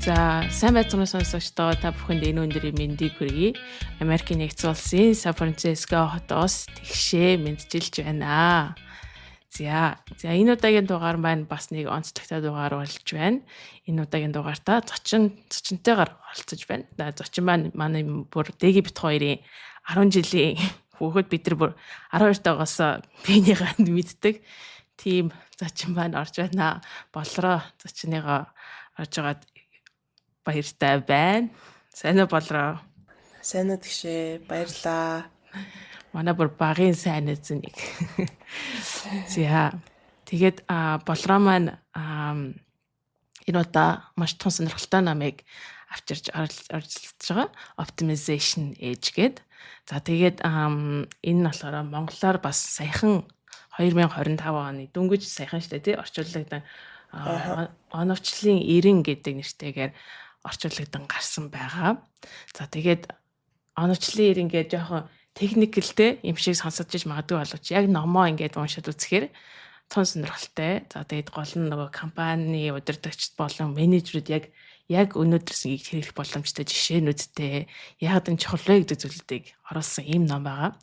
За, сайн байцгаана сонсогчдоо та бүхэнд энэ өдрийн мэндийг хүргэе. Америкийн нэгдсэн улсын Сан Франциско хотоос тэгшээ мэдчилж байна. За энэ удаагийн дугаар маань бас нэг онцлогтой дугаар болж байна. Энэ удаагийн дугаартаа зочинтойгоор оролцож байна. Зочин маань манай бүр Дэги бит хоёрын 10 жилийн хүүхэд бид нар бүр 12 тагаас биенийгаа мэддэг. Тим зочин маань орж байна. Болроо зочныгоо орж байгаад баяртай байна. Сайн уу болроо? Сайн уу тэгшээ. Баярлаа. Манай бүр багын сайн эзэн нэг. За. Тэгээд болроо маань энэ удаа маш том сонирхолтой намыг авчирч оролцож байгаа. Optimization Age гээд. За тэгээд энэ нь болохоор монголоор бас саяхан 2025 оны дөнгөж саяхан шүү дээ тий орчууллагдан оновчлын 90 гэдэг нэртэйгээр орчууллагдан гарсан байгаа. За тэгээд оновчлын 90 гэдэг жоохон техникэлтэй юм шиг сонсож иж магадгүй боловч яг номоо ингээд уншаад үзэхээр тун сонирхолтой. За тэгээд гол нь нөгөө компани удирдагчид болон менежерүүд яг өнөөдрөөс хэрэглэх боломжтой жишээнүүдтэй яагаад энэ чухал вэ гэдэг зүйлүүдийг оруулсан ийм ном байгаа.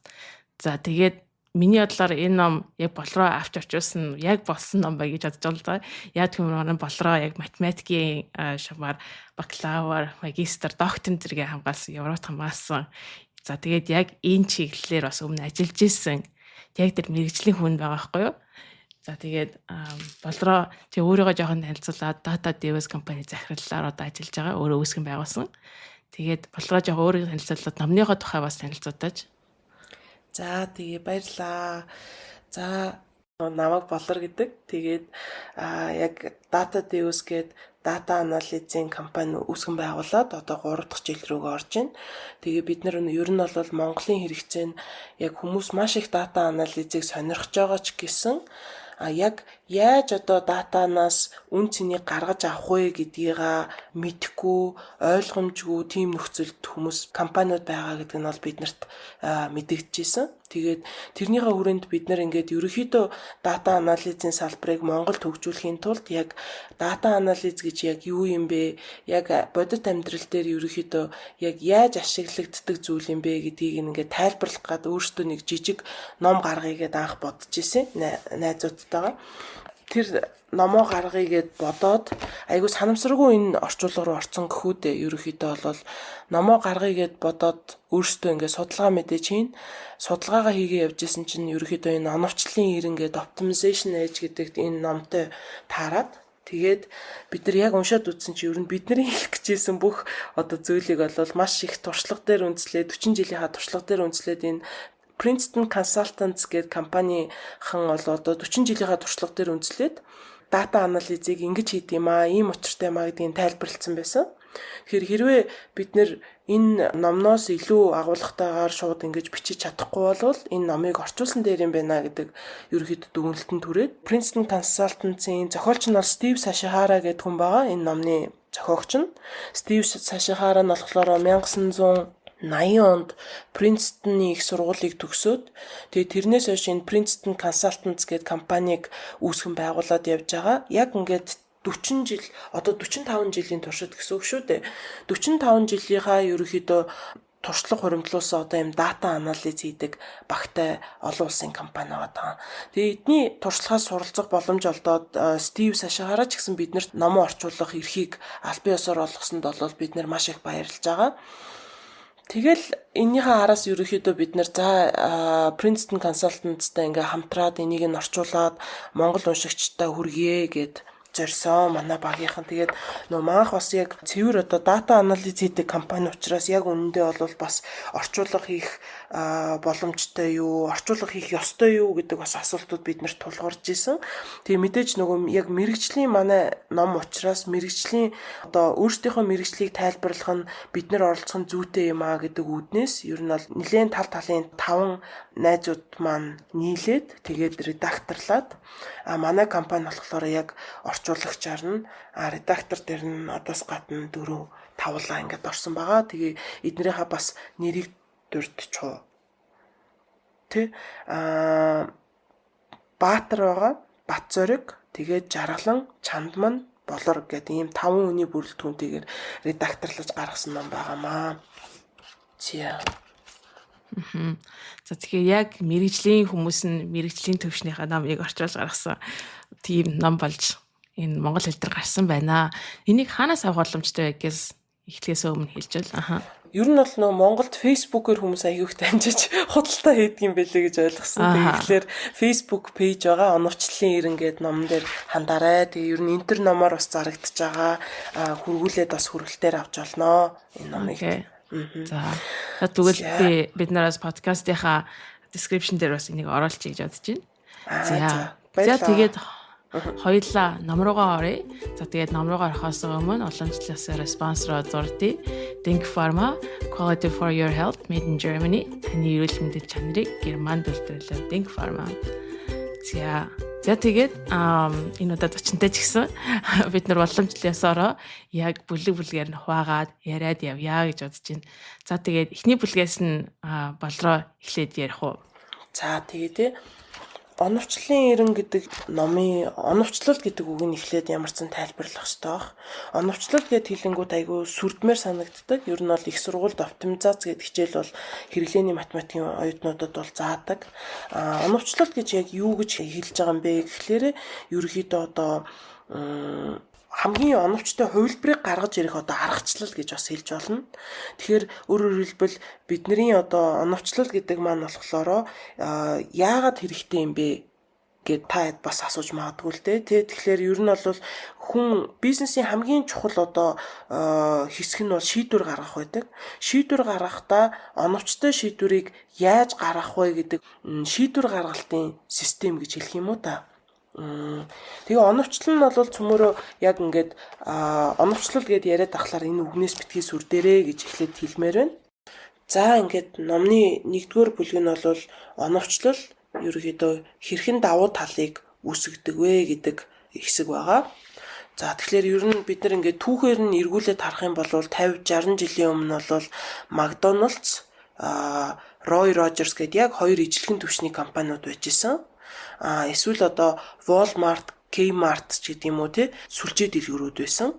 За тэгээд миний бодлоор энэ ном яг болроо авч очуулсан яг болсон ном бай гэж бодож байна. Яг тийм болроо яг математикийн шамаар бакалавр, магистр, доктор зэрэг хамгаалсан, Европт хамгаалсан. За тэгээд яг энэ чиглэлээр бас өмнө ажиллаж исэн. Яг тэр мэрэгжлийн хүн байгаа байхгүй юу? За тэгээд болроо чи өөрийгөө жоохон танилцуулаад Data Devs компани захирлаар одоо ажиллаж байгаа. Өөрөө үүсгэн байгуулсан. Тэгээд болроо жоохон өөрийгөө танилцуулаад номныхоо тухай бас танилцуулаач. За тэгээ баярлаа. За намайг болор гэдэг. Тэгээд яг Data Devs гээд дата анализийн компани үүсгэн байгуулад одоо 3 дахь жил рүүгээ орж байна. Тэгээ бид нар ер нь бол Монголын хэрэгцээ нь яг хүмүүс маш их дата анализыг сонирхож байгаа ч гэсэн яг яаж одоо датанаас үн цэнийг гаргаж авах вэ гэдгийг мэдэхгүй, ойлгомжгүй тийм нөхцөлд хүмүүс компаниуд байгаа гэдэг нь бол биднэрт мэдэгдэжсэн. Тэгээд тэрнийхээ хүрээнд бид нар ингээд ерөнхийдөө дата анализийн салбарыг Монголд хөгжүүлэхийн тулд яг дата анализ гэж яг юу юм бэ? Яг бодит амьдрал дээр ерөнхийдөө яг яаж ашиглагддаг зүйл юм бэ гэдгийг ингээд тайлбарлах гээд өөртөө нэг жижиг ном гаргая гэдээ анх бодож ирсэн найзуудтайгаа. Тэр номоо гаргая гэд бодоод айгу санамсаргүй энэ орчуулга руу орсон гэхүүдээ ерөнхийдөө бол номоо гаргая гэд бодоод өөртөө ингээд судалгаа мэдээ чинь судалгаагаа хийгээ явж исэн чинь ерөнхийдөө энэ оновчлын 90 гээд Optimization Age гэдэг энэ номтой таарад тэгээд бид нар яг уншаад үзсэн чинь ер нь бидний хэлэх гэжсэн бүх одоо зүйлийг бол маш их туршлага дээр үндэслээд 40 жилийнхаа туршлага дээр үндэслээд энэ Princeton Consultants гэдэг компанийхан бол одоо 40 жилийнхаа туршлага дээр үндэслээд дата анализыг ингэж хийд юм ийм учиртай юм гэдгийг тайлбарлсан байсан. Тэгэхээр хэрвээ бид нэр энэ номноос илүү агуулгатайгаар шууд ингэж бичиж чадахгүй бол энэ номыг орчуулсан дээр юм байна гэдэг ерөөхдөө дүгнэлтэн түрээд Princeton Consultants-ийн зохиолч нь бол Steve Sashihara гэдэг хүн байгаа. Энэ номны зохиогч нь Steve Sashihara нь болохоор 1980 онд Принстонны их сургуулийг төгсөөд тэгээд тэрнээс хойш энэ Princeton Consultants гэдэг компанийг үүсгэн байгуулад явж байгаа. Яг ингээд 40 жил одоо 45 жилийн туршид гэсэн үг шүү дээ. 45 жилийнхаа ерөнхийдөө туршлага хуримтлуулсан одоо юм дата анализ хийдэг багтай олон улсын компани байгаа. Тэгээд эдний туршлагаас суралцах боломж олдоод Стив Сашихара ч гэсэн биднэрт номоо орчуулах эрхийг аль бие усаар олгосонд бол бид нар маш их баярлж байгаа. Тэгэл эннийхээ араас ерөнхийдөө бид нар Princeton Consultants-тай ингээ хамтраад энийг нь орчуулад Монгол уншигчтай хүргье гэд зорьсон манай багийнхан. Тэгээд манайх бас яг цэвэр одоо дата анализ хийдэг компани учраас яг үнэндээ бол бас орчуулга хийх боломжтой юу, орчуулга хийх ёстой юу гэдэг бас асуултууд биднэрт тулгарч исэн. Тэгээ мэдээж нөгөө яг мэрэгжлийн манай ном учраас мэрэгжлийн одоо өөрсдийнхөө мэрэгжлийг тайлбарлах нь бид нар оролцох нь зүйтэй юм гэдэг үүднээс ер нь бол нэлээд талын 5 найзууд маань нийлээд тэгээд редакторлаад манай компани болохоор яг орчуулагчаар нь редактор дээр нь одоос гадна 4 тавлаа ингээд орсон байгаа. Тэгээ эднэрийнхээ бас нэрийг дурдчихоо. Баатар байгаа, Бат зориг, тэгээд Жаргалан, Чандман, болор гэдэг ийм 5 хүний бүрэлдэхүүнтэйгээр редакторлаж гаргасан ном байгаамаа. За тэгэхээр яг мэрэгжлийн хүмүүс нь мэрэгжлийн төвшнийхээ номыг орчуулж гаргасан тийм ном болж энэ монгол хэл дээр гарсан байна. Энийг хаанаас авах боломжтой вэ гэж эхлээс өмнө хэлж байна. Ер нь бол нөгөө Монголд Facebook-ээр хүмүүс аяг их дамжиж худалдаа хийдэг юм байлээ гэж ойлгосон. Тэгэхээр Facebook пэйж байгаа оновчлалын ирэн гэдэг номон дээр хандаарай. Тэгээ ер нь энтер номоор бас зарагдчихж байгаа. Хүргүүлээд бас хүргэлтээр авч олноо энэ номыг. За тэгвэл бид нараас подкастынхаа description дээр бас энийг оруулчих гэж бодож байна. За тэгээд хоёулаа ном руугаа оръё. За тэгээд ном руугаа орохоос өмнө уламжлалсаар спонсороо дурдъя. Think Pharma, Quality for Your Health, Made in Germany. Таны эрүүл мэндийн чанарыг Германд үйлдвэрлэдэг Think Pharma. За тэгээд энэ удаад очинтай ч гэсэн бид нар уламжлалсаараа яг бүлгээр нь хуваагаад яриад явъя гэж бодож байна. За тэгээд эхний бүлгээс нь болроо эхлээд ярих уу. За тэгээд оновчлалын ирэн гэдэг номын оновчлал гэдэг үг нь эхлээд ямар ч тайлбарлах хэрэгтэй баг. Оновчлал гэдэг хэлэнгүүд айгүй сүрдмээр санагддаг. Ер нь бол их сургуульд оптимизац гэдэг хичээл бол хэрэглээний математикийн оюутнуудад бол заадаг. Оновчлал гэж яг юу гэж хэлж байгаа юм бэ гэхлээр ерөөхдөө одоо хамгийн оновчтой хувилбарыг гаргаж ирэх одоо аргачлал гэж бас хэлж болно. Тэгэхээр өөрөөр хэлбэл бидний одоо оновчлал гэдэг маань болохоор яагаад хэрэгтэй юм бэ гэд та бас асууж магадгүй л дээ. Тэгэхээр ер нь бол хүн бизнесийн хамгийн чухал одоо хэсэг нь бол шийдвэр гаргах байдаг. Шийдвэр гаргахдаа оновчтой шийдвэрийг яаж гаргах вэ гэдэг шийдвэр гаргалтын систем гэж хэлэх юм уу та. Тэгээ оновчлал нь бол цөмөрөө яг ингээд оновчлал гэд яриад ахлаар энэ үгнээс битгий сүр дээрээ гэж эхлээд хэлмээр байна. За ингээд номны 1-р бүлэг нь бол оновчлал ерөөхдөө хэрхэн давуу талыг үүсгэдэг вэ гэдэг хэсэг байгаа. За тэгэхээр ер нь бид нар ингээд түүхээр нь эргүүлээд харах юм бол 50-60 жилийн өмнө бол McDonald's, Roy Rogers гэдэг яг хоёр ижлэгэн түвшний компаниуд байж исэн. Эсвэл одоо Walmart, Kmart ч гэдэг юм уу те сүлжээ дэлгүүрүүд байсан.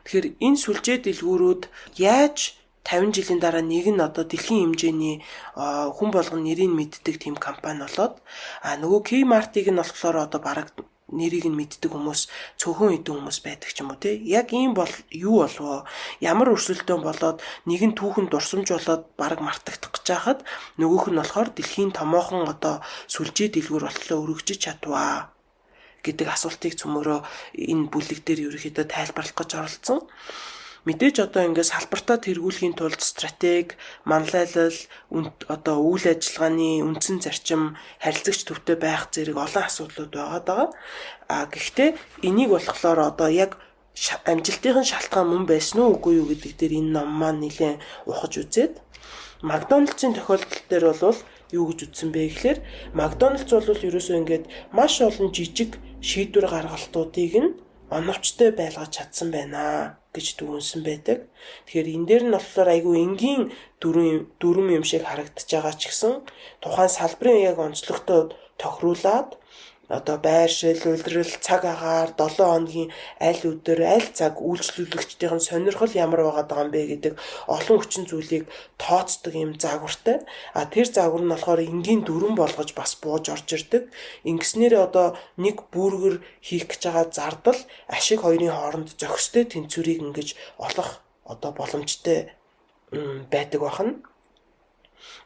Тэгэхээр энэ сүлжээ дэлгүүрүүд яаж 50 жилийн дараа нэг нь одоо дэлхийн хэмжээний хүн болгон нэрийг мэддэг тийм компани болоод нөгөө Kmart-ыг нь болохоор одоо бараг нэрийг нь мэддэг хүмүүс цөөхөн хэдэн хүмүүс байдаг ч юм уу те. Яг ийм бол юу болов? Ямар өрсөлдөөн болоод нэг нь түүхэн дурсамж болоод бараг мартагдах гэж хахад нөгөөх нь болохоор дэлхийн томоохон одоо сүлжээ дэлгүүр болтлоо өргөжиж чадваа гэдэг асуултыг цөмөрөө энэ бүлэг дээр ерөөхдөө тайлбарлах гэж оролцсон. Мэдээж одоо ингээд салбартаа тэргүүлэхийн тулд стратеги, манлайлал, одоо үйл ажиллагааны үндсэн зарчим, харилцагч төвтэй байх зэрэг олон асуудлууд байгаа. Гэхдээ энийг болохоор одоо яг амжилтын шалтгаан мөн байсан уу үгүй юу гэдэг дээр энэ ном маань нэлээд ухаж үзээд McDonald's-ийн тохиолдол дээр бол юу гэж үзсэн бэ гэхээр McDonald's бол ерөөсөө ингээд маш олон жижиг шийдвэр гаргалтуудыг нь оновчтой байлгаж чадсан байна гэж дүгнсэн байдаг. Тэгэхээр энэ дээр нь болохоор айгүй энгийн дүрм юм шиг харагдаж байгаа ч гэсэн тухайн салбарын яг онцлогтой тохируулаад одоо байршил, улирал, цаг агаар 7 хоногийн аль өдөр, аль цаг үйлчлүүлэгчдийн сонирхол ямар байгаа юм бэ гэдэг олон хүчин зүйлийг тооцдог юм загвартай. Тэр загвар нь болохоор энгийн дүрм болгож бас бууж орж ирдэг. Ингэснээрээ одоо нэг бүргэр хийх гэж байгаа зардал ашиг хоёрын хооронд зохистой тэнцвэрийг ингэж олох одоо боломжтой байдаг бахна.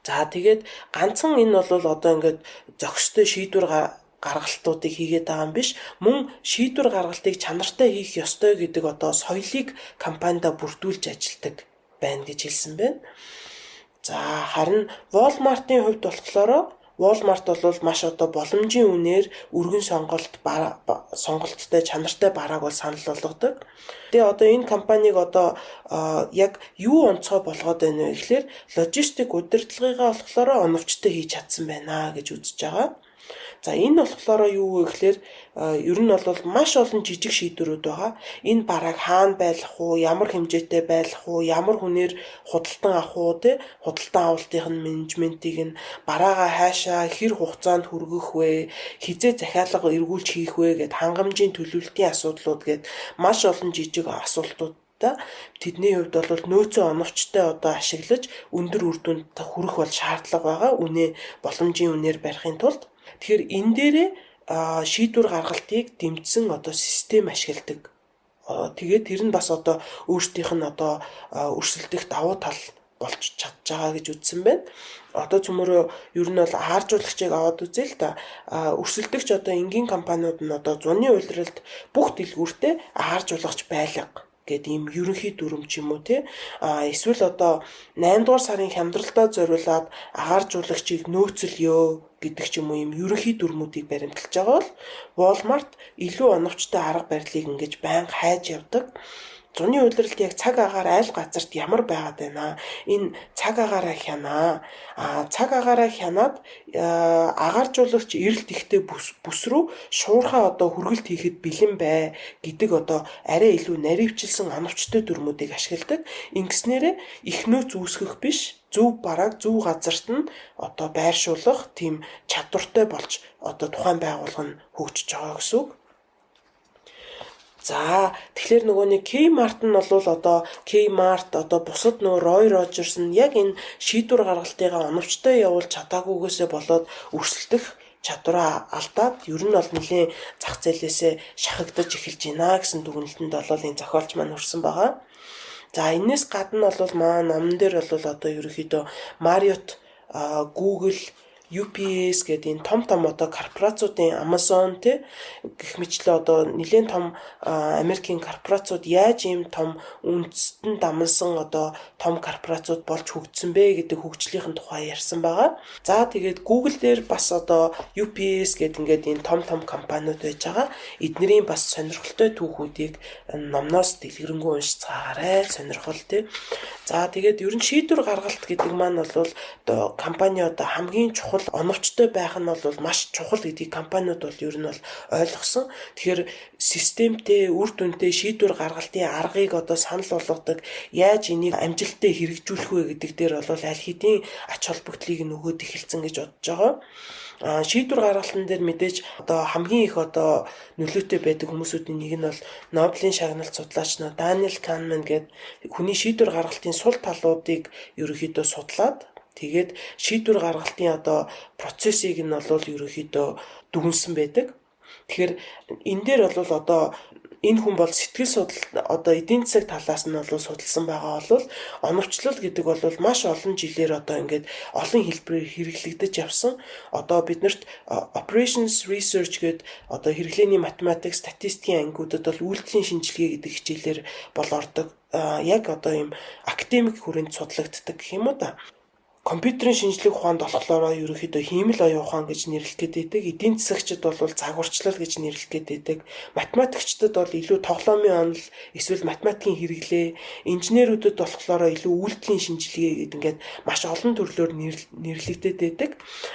За тэгээд ганцхан энэ бол одоо ингээд зохистой шийдвэр гаргалтуудыг хийгээд байгаа юм биш. Мөн шийдвэр гаргалтыг чанартай хийх ёстой гэдэг одоо соёлыг компанида бүрдүүлж ажилтдаг байна гэж хэлсэн байна. За харин Walmart-ийн хувьд болохоор Walmart бол маш одоо боломжийн үнээр өргөн сонголттой чанартай барааг бол санал болгодог. Тэгээ одоо энэ компанийг одоо яг юу онцгой болгоод байна вэ гэхээр логистик удирдлагыгаа болохоор оновчтой хийж чадсан байна гэж үзэж байгаа. За энэ болохоор юу вэ гэхээр ер нь бол маш олон жижиг шийдвэрүүд байгаа. Энэ бараг хаана байлах уу, ямар хэмжээтэй байлах уу, ямар хүнээр худалдан авах уу, худалдан авалтын менежментийг нь бараагаа хаашаа хэр хугацаанд хүргэх вэ, хизээ захиалга эргүүлж хийх вэ гэд хангамжийн төлөвлөлтийн асуудлууд гэд маш олон жижиг асуултууд тэдний хувьд бол нөөцөө оновчтой ашиглаж өндөр үр дүнд хүрэх бол шаардлага байгаа. Үнэ боломжийн үнээр барихын тулд тэгэхээр энэ дээрээ шийдвэр гаргалтыг дэмжсэн систем ашигладаг. Тэгээд тэр нь бас өөрсдийнх нь өрсөлдөх давуу тал болж чадж байгаа гэж үзсэн байна. Цөмөрөө ер нь бол хааржуулагчийг аваад үзье л да. Өрсөлдөгч энгийн компаниуд нь зуны улиралд бүх дэлгүүртээ хааржуулагч байлга гэдэг ийм ерөнхий дүрм ч юм уу эсвэл 8 дугаар сарын хямдралдаа зориулаад агааржуулагчийг нөөцөлё гэдэг ч юм уу ийм ерөнхий дүрмүүдийг баримталж байгаа бол Walmart илүү оновчтой арга барилыг ингэж байнга хайж явдаг. Зуны улиралд яг цаг агаар айл газарт ямар байгаад байна. Энэ цаг агаараа хянаа. Цаг агаараа хянаад агааржуулагч эрэлт ихтэй бүс рүү шуурхаа хүргэлт хийхэд бэлэн бай гэдэг арай илүү наривчилсан оновчтой дүрмүүдийг ашигладаг. Ингэснээрээ их нөөц үүсгэх биш, зөв бараг зөв газарт нь байршуулах тийм чадвартай болж тухайн байгууллага нь хөгжиж байгаа гэсэн үг. За тэгэхээр нөгөө нэг Kmart нь бол Kmart бусад нөгөө Roy Rogers нь яг энэ шийдвэр гаргалтыгаа оновчтой явуулж чадаагүйгээсээ болоод өрсөлдөх чадвараа алдаад ер нь бол нэлийн зах зээлээсээ шахагдаж эхэлж байна гэсэн дүгнэлтэнд энэ зохиолч маань хүрсэн байгаа. За энэс гадна бол маань номон дээр бол ерөнхийдөө Marriott, Google, UPS гэдэг энэ том корпорациудын Amazon гэх мэтлээ нэлээд том Америкийн корпорациуд яаж ийм том үндэстэн дамнасан том корпорациуд болж хөгжсөн бэ гэдэг хөгжлийнхэн тухай ярьсан байгаа. За тэгээд Google дээр бас UPS гэдэг энэ том компаниуд байж байгаа. Эднэрийн бас сонирхолтой түүхүүдийг номноос дэлгэрэнгүй уншицгаарай. Сонирхол За тэгээд ер нь шийдвэр гаргалт гэдэг маань бол компани хамгийн чухал оновчтой байх нь бол маш чухал гэдгийг компаниуд ер нь ойлгосон. Тэгэхээр системтэй, үр дүнтэй шийдвэр гаргалтын аргыг санал болгодог, яаж энийг амжилттай хэрэгжүүлэх вэ гэдэг дээр аль хэдийн ач холбогдлыг нөгөөд эхэлсэн гэж бодож байгаа. Шийдвэр гаргалтын дээр мэдээж хамгийн их нөлөөтэй байдаг хүмүүсүүдийн нэг нь бол Нобелийн шагналт судлаач Даниэл Канеман гэдэг хүний шийдвэр гаргалтын сул талуудыг ерөнхийдөө судлаад тэгээд шийдвэр гаргалтын процессыг нь ерөнхийдөө дүгнсэн байдаг. Тэгэхээр энэ дээр бол энэ хүн бол сэтгэл судал эдийн засаг талаас нь судалсан байгаа бол оновчлол гэдэг бол маш олон жилээр ингээд олон хэлбэрээр хэрэглэгдэж явсан. Биднэрт operations research гэдэг хэрэглээний математик, статистикийн ангиудад үйлдэлийн шинжилгээ гэдэг хичээлээр бол ордог. Яг ийм академик хүрээнд судлагддаг гэх юм уу да. Компьютерийн шинжлэх ухаанд болохоор ерөнхийдөө хиймэл оюун ухаан гэж нэрлэдэг байдаг. Эдийн засагчид бол загварчлал гэж нэрлэдэг байдаг. Математикчдад бол илүү тоглоомын онол, эсвэл математикийн хэрэглээ, инженерүүдэд болохоор илүү үйлдэлийн шинжилгээ гэдэг маш олон төрлөөр нэрлэгдээд байдаг.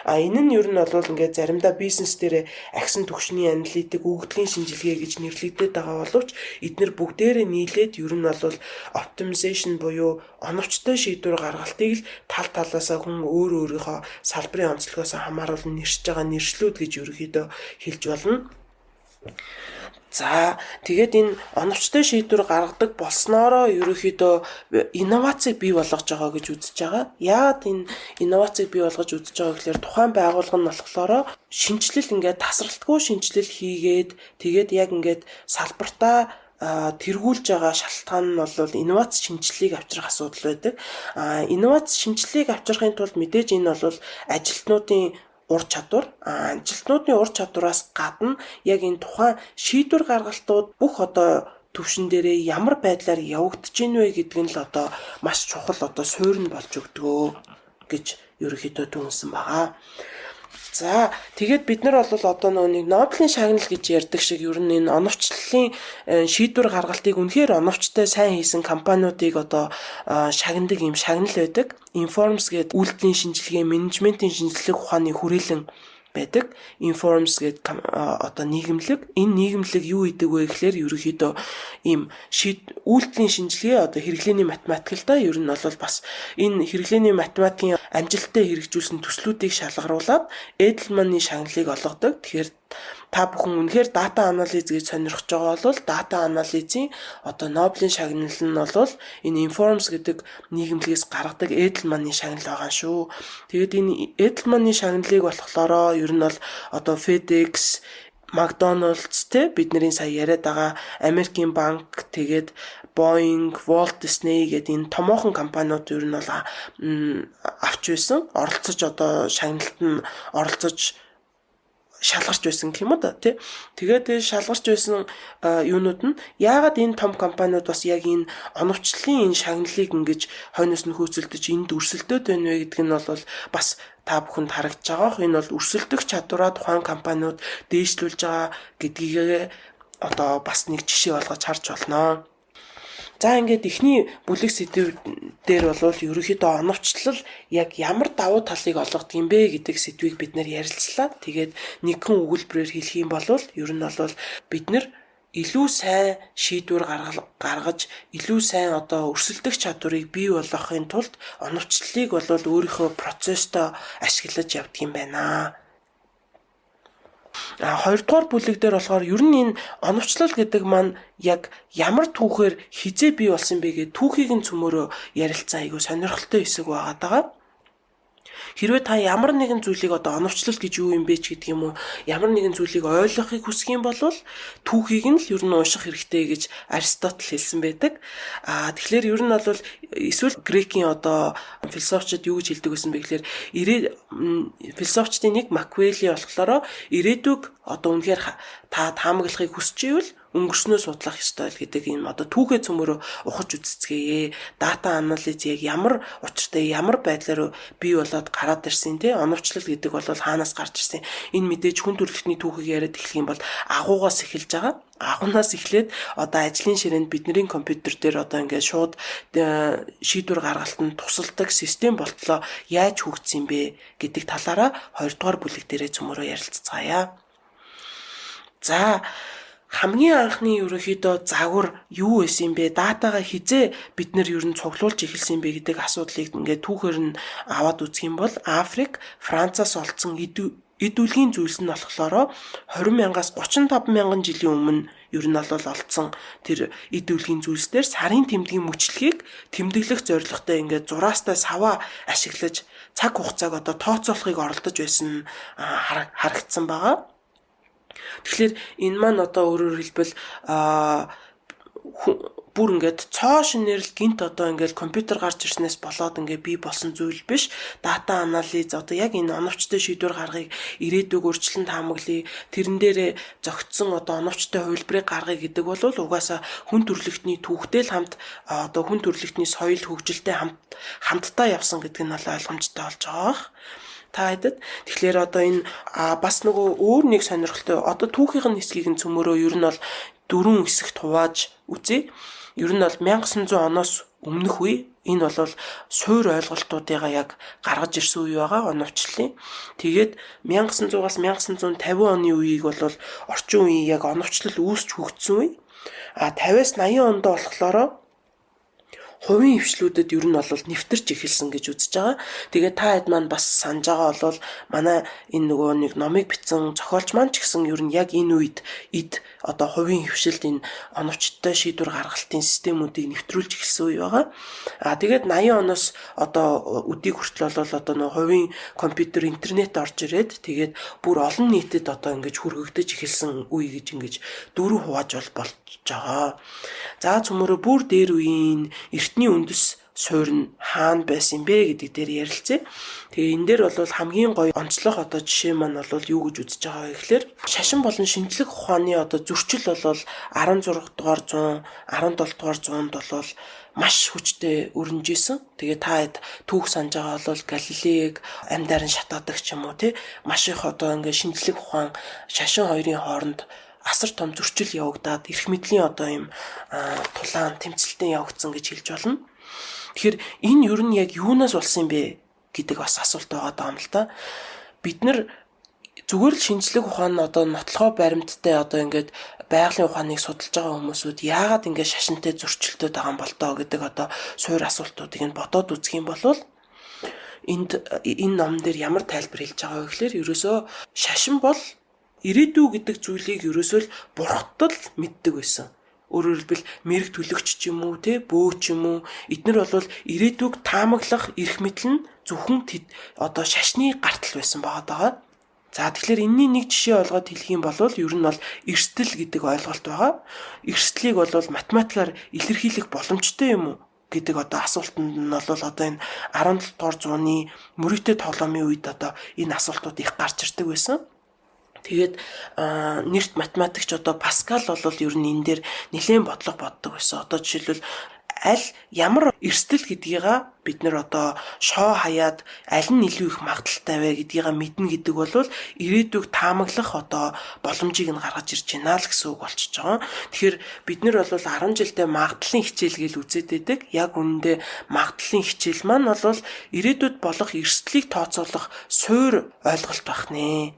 Энэ нь ер нь бол заримдаа бизнес дээр агсан түвшний аналитик, өгөгдлийн шинжилгээ гэж нэрлэгдээд байгаа боловч эдгээр бүгдээрээ нийлээд ер нь бол optimization буюу оновчтой шийдвэр гаргалтыг л тал талаасаа хүн өөрийнхөө салбарын онцлогоос хамааруулан нэршиж байгаа нэршлүүд гэж ерөнхийдөө хэлж болно. За тэгээд энэ оновчтой шийдвэр гаргадаг болсноороо ерөнхийдөө инновацийг бий болгож байгаа гэж үзэж байгаа. Яагаад энэ инновацийг бий болгож үзэж байгаа гэхээр тухайн байгууллага нь болохоор шинжилэл тасралтгүй шинжилэл хийгээд тэгээд яг салбартаа тэргүүлж байгаа шалтгаан нь бол инновац шинжилгээг авчрах асуудал байдаг. Инновац шинжилгээг авчрахын тулд мэдээж энэ бол ажилтнуудын ур чадвар, ажилтнуудын ур чадвараас гадна яг энэ тухайн шийдвэр гаргалтууд бүх төвшин дээрээ ямар байдлаар явагдаж гин вэ гэдэг нь л маш чухал суурь нь болж өгдөгөө гэж ерөнхийдөө дүнсэн байгаа. За тэгээд бид нар бол нэг Нобелийн шагнал гэж ярьдаг шиг ер нь энэ оновчлолын шийдвэр гаргалтыг үнэхээр оновчтой сайн хийсэн компаниудыг шагнадаг юм шагнал байдаг. Informs гэдэг үйлдэлийн шинжилгээ, менежментийн шинжилгээ ухааны хүрээлэн байдаг. Informs гэдэг одоо нийгэмлэг. Энэ нийгэмлэг юу гэдэг вэ гэхээр ерөнхийдөө ийм үйлдэлийн шинжилгээ одоо хэрэглээний математик л да. Ер нь бол бас энэ хэрэглээний математикийн амжилттай хэрэгжүүлсэн төслүүдийг шалгаруулад Edelman-ы шагналыг олгодог. Тэгэхээр та бүхэн үнэхээр дата анализ гэж сонирхож байгаа бол дата анализийн одоо Нобелийн шагнал нь бол энэ Informs гэдэг нийгэмлэгээс гаргадаг Edelman-ы шагнал байгаа шүү. Тэгээд энэ Edelman-ы шагналыг болохоор ер нь бол одоо FedEx, McDonald's те бидний сая яриад байгаа Америкийн банк тэгээд Boeing, Walt Disney гэдэг энэ томоохон компаниуд ер нь бол авч байсан. Оролцож одоо шагналд нь оролцож шалгарч байсан гэх юм уу да тий. Тэгээд шалгарч байсан юунууд нь яагаад энэ том компаниуд бас яг энэ оновчлолын энэ шагналыг ингэж хойноос нь хөөцөлдөж энд өрсөлдөд байна вэ гэдг нь бол бас та бүхэнд харагдаж байгаа. Энэ бол өрсөлдөх чадвараа тухайн компаниуд дээшлүүлж байгаа гэдгийг одоо бас нэг жишээ болгож харж болно. За ингээд эхний бүлэг сэдв дээр бол ерөнхийдөө оновчлол яг ямар давуу талыг олгодог юм бэ гэдэг сэдвийг бид нэр ярилцлаа. Тэгээд нэгэн өгүүлбэрээр хэлэх юм бол ер нь бол бид нэр илүү сайн шийдвэр гаргаж илүү сайн одоо өрсөлдөх чадварыг бий болгохын тулд оновчлолыг бол өөрийнхөө процесстой ашиглаж явдаг юм байна. Хоёрдугаар бүлэг дээр болохоор ер нь энэ оновчлол гэдэг маань яг ямар түүхээр хизээ бий болсон бэ гэдэг түүхийг нь цөмөрөө ярилцсан айгүй сонирхолтой хэсэг байгаа даа. Хэрвээ та ямар нэгэн зүйлийг одоо оновчлол гэж юу юм бэ ч гэдэг юм уу ямар нэгэн зүйлийг ойлгохыг хүсэх юм бол түүхийг нь л ер нь унших хэрэгтэй гэж Аристотель хэлсэн байдаг. Тэгэхээр ер нь бол эсвэл грекийн одоо философичд юу гэж хэлдэг байсан бэ гэхээр философичдын нэг Макиавелли болохоор ирээдүг одоо үнэхээр та таамаглахыг хүсэж ивэл өнгөрснөө судлах ёстой л гэдэг юм одоо түүхээ цөмөрөө ухаж үзцгээе. Дата анализ яг ямар учиртай ямар байдлаар бий болоод гараад ирсэн тий оновчлол гэдэг бол хаанаас гарч ирсэн. Энэ мэдээж хүн төрөлхтний түүхийг яриад эхлэх юм бол агуугаас эхэлж байгаа. Агуунаас эхлээд одоо ажлын ширээнд бидний компьютер дээр одоо ингээд шууд шийдвэр гаргалтанд тусалдаг систем болтлоо яаж хөгжсөн бэ гэдэг талаараа 2 дугаар бүлэг дээрээ цөмөрөө ярилцгаая. За хамгийн анхны ерөнхийдөө загвар юу байсан юм бэ? Датагаа хизээ бид нэр ер нь цуглуулж эхэлсэн юм бэ гэдэг асуудлыг ингээд түүхээр нь аваад үзэх юм бол Африк, Францаас олдсон эдүүлгийн зүйлс нь болохоор 20,000-аас 35,000 жилийн өмнө ер нь бол олдсон тэр эдүүлгийн зүйлсээр сарын тэмдгийн мөчлөгийг тэмдэглэх зорилготой ингээд зураастай саваа ашиглаж цаг хугацааг одоо тооцоолохыг оролдож байсан харагдсан байгаа. Тэгэхээр энэ маань одоо өөрөөр хэлбэл бүр ингээд цоо шинээр л гинт одоо ингээд компьютер гарч ирснээс болоод ингээд бий болсон зүйл биш. Дата анализ одоо яг энэ оновчтой шийдвэр гаргахыг ирээдүг өөрчлөн таамаглая. Тэрэн дээрээ зөгцсөн одоо оновчтой хувилбарыг гаргая гэдэг бол угаасаа хүн төрөлхтний түүхтэй л хамт одоо хүн төрөлхтний соёл хөгжилтэй хамтдаа явсан гэдэг нь бол ойлгомжтой болж байгаа. Тэгэхээр одоо энэ бас нөгөө өөр нэг сонирхолтой одоо түүхийн хэсгийг нь цөмөрөө ер нь бол 4 хэсэгт хувааж үзье. Ер нь бол 1900 оноос өмнөх үе энэ бол суур ойлголтуудыгаа яг гаргаж ирсэн үе байгаа оновчлалын. Тэгээд 1900-аас 1950 оны үеийг бол орчин үеийн яг оновчлал үүсч хөгжсөн үе. 50-аас 80 онд болохоор хувийн хвшлүүдэд ер нь бол нэвтэрч эхэлсэн гэж үзэж байгаа. Тэгээд та хэд маань бас санаж байгаа бол манай энэ нөгөө нэг номыг бичсэн зохиолч маань ч гэсэн ер нь яг энэ үед одоо хувийн хвшилд энэ оновчтой шийдвэр гаргалтын системүүдийг нэвтрүүлж эхэлсэн үе байгаа. Тэгээд 80 оноос одоо өдийг хүртэл бол одоо нөгөө хувийн компьютер интернет орж ирээд тэгээд бүр олон нийтэд одоо ингэж хүргэгдэж эхэлсэн үе гэж ингэж 4 хувааж болж байгаа. За цөмөрөө бүр дээр үеийн эртний үндэс суурь нь хаана байсан бэ гэдэг дээр ярилцъя. Тэгээ энэ дээр бол хамгийн гоё онцлог одоо жишээ маань бол юу гэж үзэж байгаа вэ гэхээр шашин болон шинжлэх ухааны одоо зөрчил бол 16 дугаар 100, 17 дугаар 100-д бол маш хүчтэй өрнөжсэн. Тэгээ та хэд түүх санаж байгаа бол Галилеиг амьдаар нь шатаадаг ч юм уу тий маш их одоо ингээ шинжлэх ухаан шашин хоёрын хооронд асар том зөрчил явагдаад эрх мэдлийн одоо юм тулаан тэмцэлтэн явагдсан гэж хэлж болно. Тэгэхээр энэ ер нь яг юунаас болсон юм бэ гэдэг бас асуулт байгаа юм л да. Бид нар зүгээр л шинжлэх ухаан нь одоо нотлохоо баримттай одоо ингээд байгалийн ухааныг судалж байгаа хүмүүсүүд яагаад ингээд шашинтай зөрчилдөд байгаа юм бол тоо гэдэг одоо суур асуултуудыг нь бодоод үзэх юм бол энэ ном дээр ямар тайлбар хэлж байгаа вэ гэхээр ерөөсөө шашин бол ирээдүй гэдэг зүйлийг ерөөсөө л бурхтал мэддэг байсан. Өөрөөр хэлбэл мэрэг төлөгч ч юм уу те бөө ч юм уу эднэр бол ирээдүйг таамаглах эрх мэдэл нь зөвхөн одоо шашны гартал байсан байгаа. За тэгэхээр энэний нэг жишээ олгоод хэлэх юм бол ер нь бол эрсдэл гэдэг ойлголт байгаа. Эрсдлийг бол математикаар илэрхийлэх боломжтой юм уу гэдэг одоо асуултанд нь бол одоо энэ 17 дугаар зууны мөрөгтэй тоглоомын үед одоо энэ асуултууд их гарч ирдэг байсан. Тэгээд нэрт математикч одоо Паскал бол ер нь энэ дээр нэлээд бодлого боддог байсан. Одоо жишээлбэл аль ямар эрсдэл гэдгийг бид нэр одоо шоо хаяад аль нь илүү их магадaltaй вэ гэдгийг мэднэ гэдэг бол ирээдүйг таамаглах одоо боломжийг нь гаргаж ирж байна л гэсэн үг болчихж байгаа. Тэгэхээр бид нэр бол 10 жилдээ магадлалын хичээл гэж үзээд байдаг. Яг үнэндээ магадлалын хичээл маань бол ирээдүйд болох эрсдлийг тооцоолох суур ойлголт байна.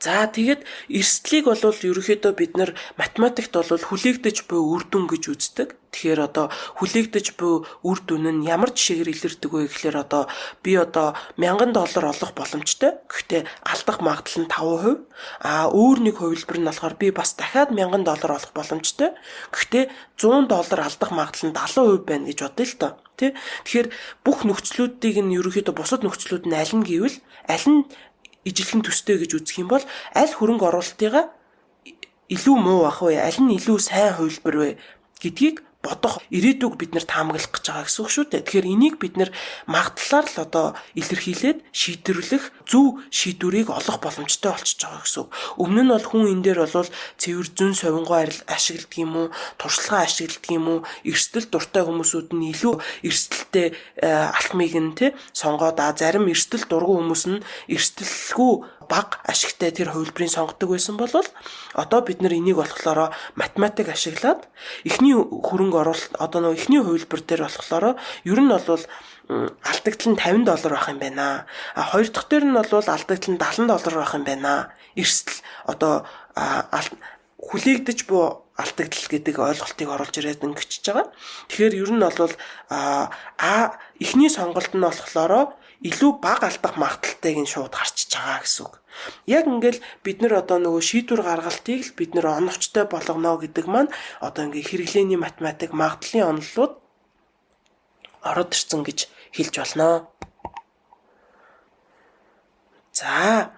За тэгээд эрсдлийг бол ерөнхийдөө бид нар математикт бол хүлээгдэж буй үр дүн гэж үздэг. Тэгэхээр одоо хүлээгдэж буй үр дүн нь ямар жишээгээр илэрдэг вэ гэхээр одоо би одоо $1000 олох боломжтой. Гэхдээ алдах магадлал нь 5%. Өөр нэг хувилбар нь болохоор би бас дахиад $1000 олох боломжтой. Гэхдээ $100 алдах магадлал нь 70% байна гэж бодъё л доо. Тэгэхээр бүх нөхцлүүдийг нь ерөнхийдөө бусад нөхцлүүд нь аль нь гэвэл аль нь ижилхэн төстэй гэж үзэх юм бол аль хөрөнгө оруулалтыгаа илүү муу ах вэ? Аль нь илүү сайн хувилбар вэ гэдгийг бодох ирээдүйг бид нэр таамаглах гэж байгаа гэсэн үг шүү дээ. Тэгэхээр энийг бид нэр магадлалаар л одоо илэрхийлээд шийдвэрлэх зөв шийдвэрийг олох боломжтой болчихж байгаа гэсэн үг. Өмнө нь бол хүн энэ дээр бол цэвэр зүүн совингоо ашигладаг юм уу, туршлага ашигладаг юм уу, эрсдэл дуртай хүмүүсүүд нь илүү эрсдэлтэй алхмыг нь сонгоод зарим эрсдэл дургүй хүмүүс нь эрсдэлгүй бага ашигтай тэр хувилбарыг сонгодог байсан бол одоо бид нар энийг болохоор математик ашиглаад эхний хөрөнгө оруулалт одоо нөгөө эхний хувилбар дээр болохоор ер нь бол алдагдал нь $50 байх юм байна. Хоёр дахь дээр нь бол алдагдал нь $70 байх юм байна. Эрсдэл одоо хүлээгдэж буй алдагдал гэдэг ойлголтыг оруулж ирээд ингэчихэж байгаа. Тэгэхээр ер нь бол эхний сонголт нь болохоор илүү бага алдах магадaltaйг нь шууд гарчиж байгаа гэсэн үг. Яг ингээл бид нар одоо нөгөө шийдвэр гаргалтыг л бид нар оновчтой болгоно гэдэг маань одоо ингээ хэрэглээний математик магадлалын оноллууд ороод ирсэн гэж хэлж болно. За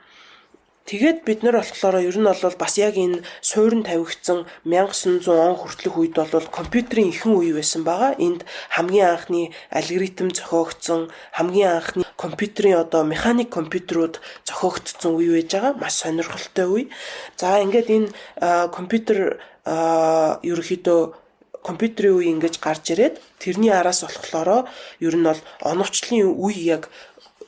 тэгээд бид нар болохоор ер нь бол бас яг энэ суурин тавигдсан 1900 он хүртэлх үед бол компьютерийн ихэнх үе байсан байгаа. Энд хамгийн анхны алгоритм зохиогдсон, хамгийн анхны компьютерийн одоо механик компьютерууд зохиогдсон үе байж байгаа. Маш сонирхолтой үе. За ингээд энэ компьютер ерөнхийдөө компьютерийн үе ингэж гарч ирээд тэрний араас болохоор ер нь бол оновчлын үе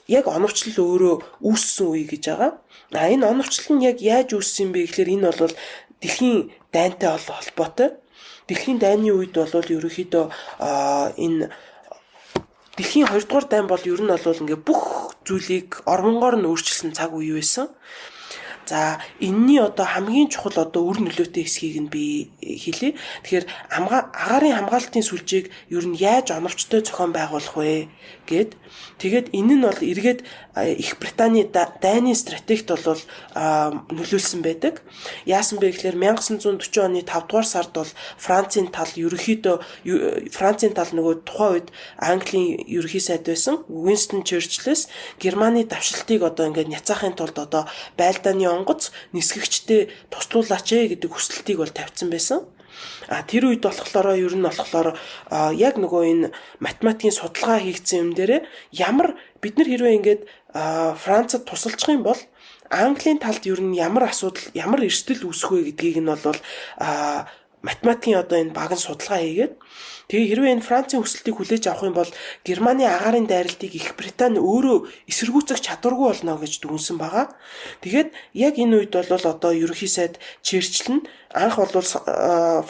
яг оновчлол өөрөө үүссэн үе гэж байгаа. Энэ оновчлол нь яг яаж үүссэн бэ гэхээр энэ бол дэлхийн дайнтай холбоотой. Дэлхийн дайны үед бол ерөнхийдөө энэ дэлхийн 2 дугаар дайн бол ер нь бол ингээ бүх зүйлийг ормонгоор нь өөрчилсөн цаг үе байсан. За энэний одоо хамгийн чухал одоо үр нөлөөтэй хэсгийг нь би хэлье. Тэгэхээр агаарын хамгаалалтын сүлжээг ер нь яаж оновчтой зохион байгуулах вэ гэд. Тэгээд энэ нь бол эргээд Их Британий дайны стратегт бол нөлөөлсөн байдаг. Яасан бэ гэхээр 1940 оны 5 дугаар сард бол Францын тал нөгөө тухайн үед Английн ерөнхий сайд байсан Winston Churchill-с Германы давшилтыг одоо ингээд няцаахын тулд одоо байлдааны онгоц нисгэгчтэй туслуулаач гэдэг хүсэлтийг бол тавьсан байсан. Тэр үед болохоор ер нь болохоор яг нөгөө энэ математикийн судалгаа хийгдсэн юм дээр ямар бид нар хэрвээ ингээд Францад тусалчих юм бол Английн талд ер нь ямар асуудал, ямар эрсдэл үүсэх вэ гэдгийг нь бол математикийн одоо энэ баг нь судалгаа хийгээд тэгээ хэрвээ энэ Францын хүсэлтийг хүлээж авах юм бол Германы агаарын дайралтыг Их Британи өөрөө эсэргүүцэх чадваргүй болно гэж дүгнсэн байгаа. Тэгээд яг энэ үед бол одоо ерөнхий сайд Черчилль нь анх бол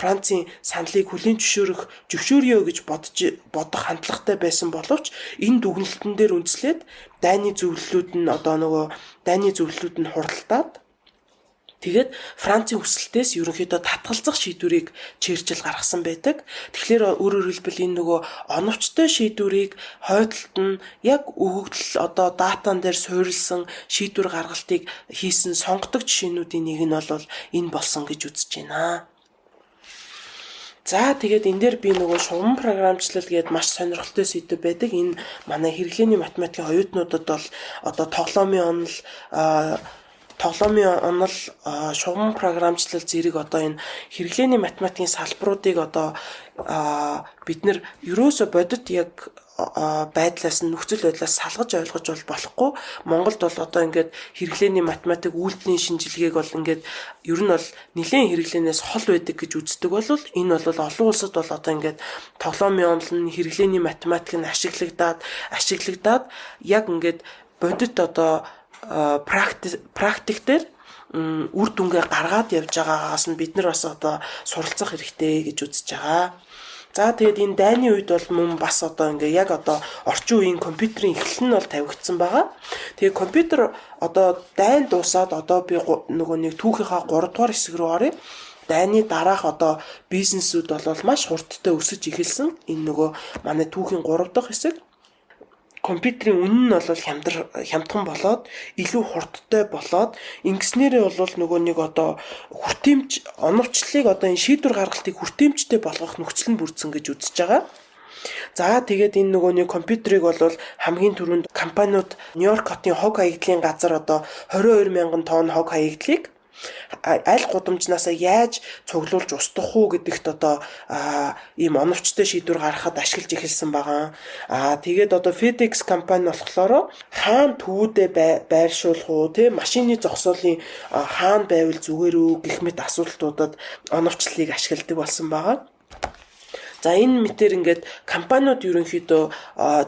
Францын саналыг хүлээн зөвшөөрье гэж бодох хандлагатай байсан боловч энэ дүгнэлтэн дээр үндэслээд дайны зөвлөлүүд нь хуралдаад тэгээд Францын хүсэлтээс ерөнхийдөө татгалзах шийдвэрийг Черчилль гаргасан байдаг. Тэгэхээр өөрөөр хэлбэл энэ оновчтой шийдвэрийг хойдолд нь яг өгөгдөл датан дээр суурилсан шийдвэр гаргалтыг хийсэн сонгодог жишээнүүдийн нэг нь бол энэ болсон гэж үзэж байна. За тэгээд энэ дээр би шугам програмчлал гээд маш сонирхолтой сэдв байдаг. Энэ манай хэрэглээний математикийн оюутнуудад бол тоглоомын онол шугам програмчлал зэрэг энэ хэрэглээний математикийн салбаруудыг бид нэр ерөөсө бодит яг байдлаас нөхцөл байдлаас салгаж ойлгож болохгүй. Монголд бол ингээд хэрэглээний математик үйлдэлийн шинжилгээг бол ингээд ер нь бол нэлээд хэрэглээнээс хол байдаг гэж үздэг бол энэ бол олон улсад бол ингээд тоглоомын онол нь хэрэглээний математик нь ашиглагдаад яг ингээд бодит практик дээр үр дүнгээ гаргаад явж байгаагаас нь бид нар бас суралцах хэрэгтэй гэж үзэж байгаа. За тэгээд энэ дайны үед бол мөн бас яг орчин үеийн компьютерийн эхлэл нь бол тавигдсан байгаа. Тэгээд компьютер дайн дуусаад би нэг түүхийнхаа 3 дугаар хэсэг рүү оръё. Дайны дараах бизнесүүд бол маш хурдтай өсөж эхэлсэн. Энэ манай түүхийн 3 дахь хэсэг. Компьютерийн үнэ нь бол хямдхан болоод илүү хурдтай болоод ингэснээрээ бол хүртээмж оновчлалыг энэ шийдвэр гаргалтыг хүртээмжтэй болгох нөхцөл нь бүрдсэн гэж үзэж байгаа. За тэгээд энэ компьютерийг бол хамгийн түрүүнд компаниуд Нью-Йорк хотын хог хаягдлын газар 22,000 тонн хог хаягдлыг аль гудамжнаас яаж цуглуулж устгах уу гэдэгт ийм оновчтой шийдвэр гаргахад ашиглаж эхэлсэн байгаа. Тэгээд FedEx компани болохоор хаана төвүүдээ байршуулах уу, машины зогсоолын хаана байвал зүгээр үү гэх мэт асуудлуудад оновчлалыг ашигладаг болсон байгаа. За энэ мэтэр ингээд компаниуд ерөнхийдөө